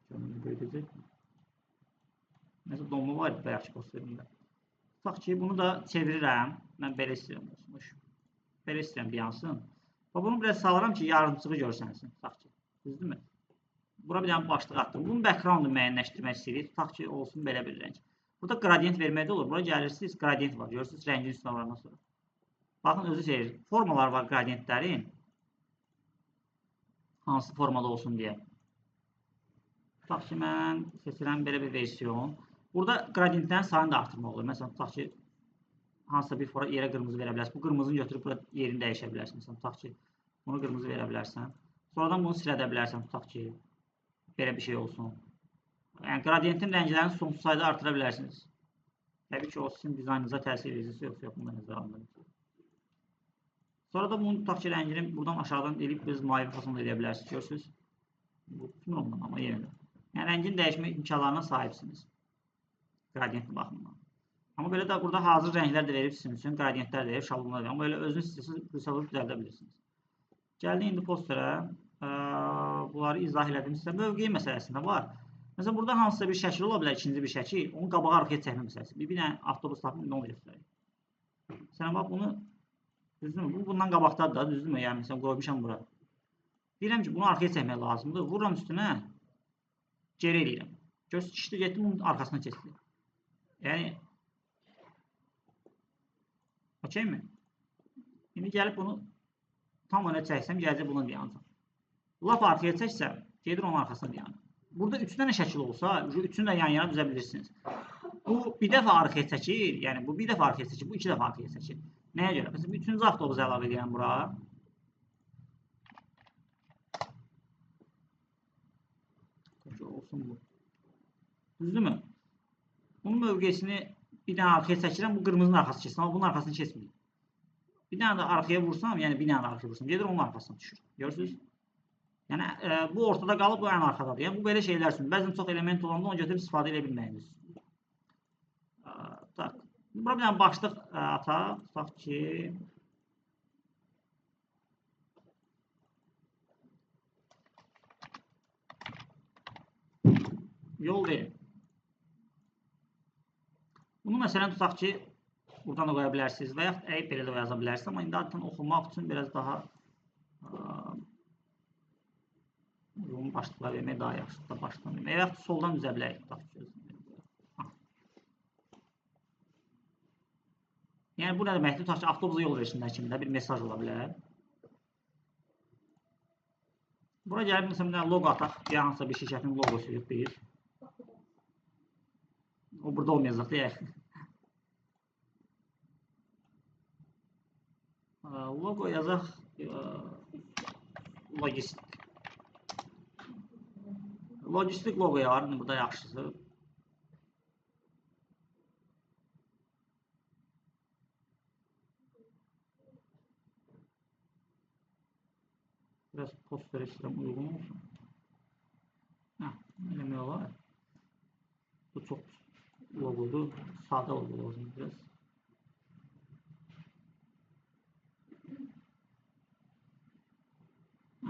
Görünür, böyüdəcək. Nəsə donma var idi bayaqki posterində. Tutaq ki, bunu da çevirirəm. Mən belə istəyirəm olsunmuş. Belə istəyirəm bir yansın. Bunu biraz salıram ki, yardımçığı görsənsin. Tutaq ki, düzdürmü? Bura bir dənə başlıq atdım. Bunun background-unu müəyyənləşdirmək istəyirik. Tutaq ki, olsun belə bir rəng. Burada gradient vermək də olur. Bura gəlirsiniz, gradient var. Görürsünüz, rəngin üstünə varandan sonra. Baxın, özü seyir. Formalar var gradientlərin. Hansı formada olsun deyə. Tutaq ki, mən seçirəm belə bir versiyon. Burada gradientlərin sayını da artırmaq olur. Məsələn, tutaq ki, hansısa bir yerə qırmızı verə bilərsiniz. Bu qırmızını götürüb burada yerini dəyişə bilərsiniz. Məsələn, tutaq ki, bunu qırmızı verə bilərsən. Sonradan bunu silə də bilərsən, tutaq ki, belə bir şey olsun. Yəni, gradientin rənglərini sonsuz sayda artıra bilərsiniz. Təbii ki, o sizin dizaynınıza təsir edəcəksə, yoxsa bunu nəzərə alınır. Sonra da bunu tutaq ki, rəngini buradan aşağıdan eləyib biz mavi fasonda edə bilərsiniz. Görürsünüz? Bu tutmur ondan, amma yenə də. Yəni, rəngin dəyişmə imkanlarına sahibsiniz. Qradiyentli baxımdan. Amma belə də burada hazır rənglər də verib sizin üçün, qradiyentlər də verib, şablonlar da verib. Amma elə özünüz istəyirsiniz, qısalıb düzəldə bilirsiniz. Gəldik indi posterə. Bunları izah elədim sizə. Mövqeyi məsələsində var. Məsələn, burada hansısa bir şəkil ola bilər, ikinci bir şəkil. Onu qabağa arxaya çəkmə məsələsi. Bir dənə avtobus tapın, indi onu göstərək. Məsələn, bax bunu, düzdürmü? Bu bundan qabaqdadır da, düzdürmü? Yəni, məsələn, qoymuşam bura. Deyirəm ki, bunu arxaya çəkmək lazımdır. Vururam üstünə, geri eləyirəm. Görürsünüz, işdə getdim, bunun arxasına keçdi. Yəni, okey mi? İndi gəlib bunu tam öne çəksəm, gələcək bunu dayanacaq. Lap arkaya çəksəm, gedir onun arxasına dayanır. Burada 3 dənə şəkil olsa, üçünü də yan-yana düzə bilirsiniz. Bu bir dəfə arkaya çəkir, yəni bu bir dəfə arkaya çəkir, bu 2 dəfə arkaya çəkir. Nəyə görə? Məsələn, 3-cü avtobusu əlavə edirəm bura. Olsun bu. Düzdürmü? Bunun mövqesini bir dənə arkaya çəkirəm, bu qırmızının arxası keçsin, amma bunun arxasını keçmir. Bir dənə də arkaya vursam, yəni bir dənə də arkaya vursam, gedir onun arxasına düşür. Görürsünüz? Yəni bu ortada qalıb, bu ən arxadadır. Yəni bu belə şeylər üçün. Bəzən çox element olanda onu götürüb istifadə edə bilməyiniz. Tak. Bura bir dənə başlıq ataq. Tutaq ki, yol verin. Bunu məsələn tutaq ki, buradan da qoya bilərsiniz və yaxud əyib belə də yaza bilərsiniz. Amma indi adətən oxumaq üçün biraz daha uyğun başlıqlar vermək daha yaxşıdır da başdan vermək. Və yaxud soldan düzə bilərik. Tutaq ki, yəni bu nə deməkdir? Tutaq ki, avtobusa yol versinlər kimi də bir mesaj ola bilər. Bura gəlib məsələn bir dənə loqo ataq. Hansısa bir şirkətin loqosu yox bir. O burada olmayacaq deyək. Logo yazaq logistik. Logistik logo var, burada yaxşısı. Biraz poster istəyirəm, uyğun olsun. Eləmək olar. Bu çox logodur, sadə logo olsun biraz.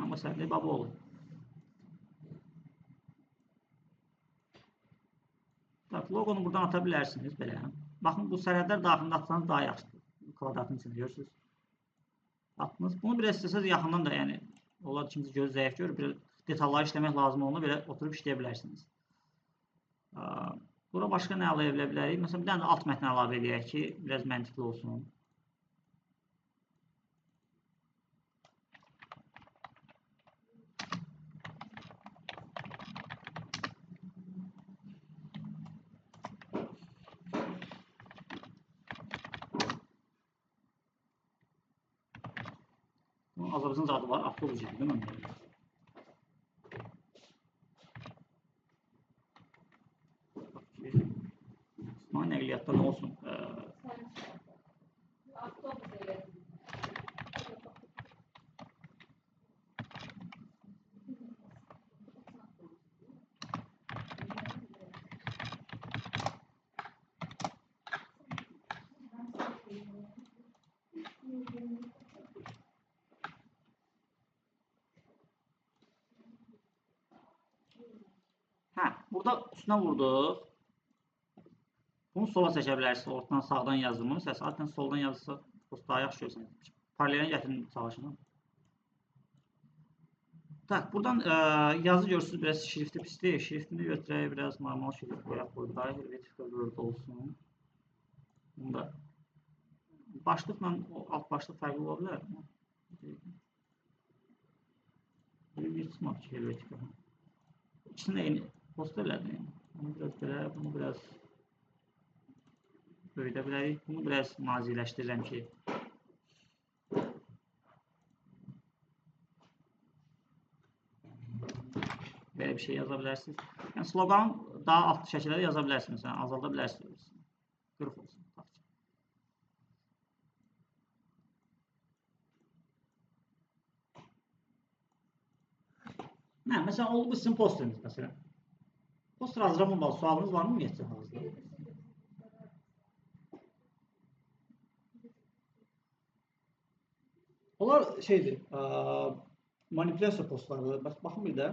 Amma səndə baba olur. Loqonu buradan ata bilərsiniz belə. Baxın, bu sərhədlər daxilində atsanız daha yaxşıdır. Kvadratın içində görürsünüz. Atdınız. Bunu biraz istəsəz yaxından da, yəni onlar ikimiz göz zəif görür, bir detalları işləmək lazım olanda belə oturub işləyə bilərsiniz. Bura başqa nə əlavə edə bilərik? Məsələn, bir dənə alt mətn əlavə edək ki, biraz məntiqli olsun. Azərbaycan adı var, avtobus idi, değil mi? İsmail nəqliyyatda nə olsun? Burada üstünə vurduq. Bunu sola çəkə bilərsiniz. Ortadan sağdan yazımı. Zaten soldan yazırsa daha yaxşı görürsünüz. Paralelini gətirin çalışın. Tak, buradan yazı görürsünüz. Biraz şrifti pisdir. Şriftini götürək. Biraz normal şrift qoyaq burada. Helvetica Word olsun. Bunda başlıqla alt başlıq fərqli ola bilər. Bir çıxmaq ki, Helvetica. İkisini də eyni posterlərdir. Bunu biraz belə, bunu biraz böyüdə bilərik. Bunu biraz naziləşdirirəm ki, belə bir şey yaza bilərsiniz. Yəni, sloqanı daha alt şəkildə yaza bilərsiniz. Yəni, azalda bilərsiniz. Qırıq olsun. Məsələn, oldu bu sizin posteriniz, məsələn. Poster hazırlamalı, sualınız var mı ümumiyyətcə hazırda? Onlar şeydir, manipulyasiya postlardır. Baxın bir də.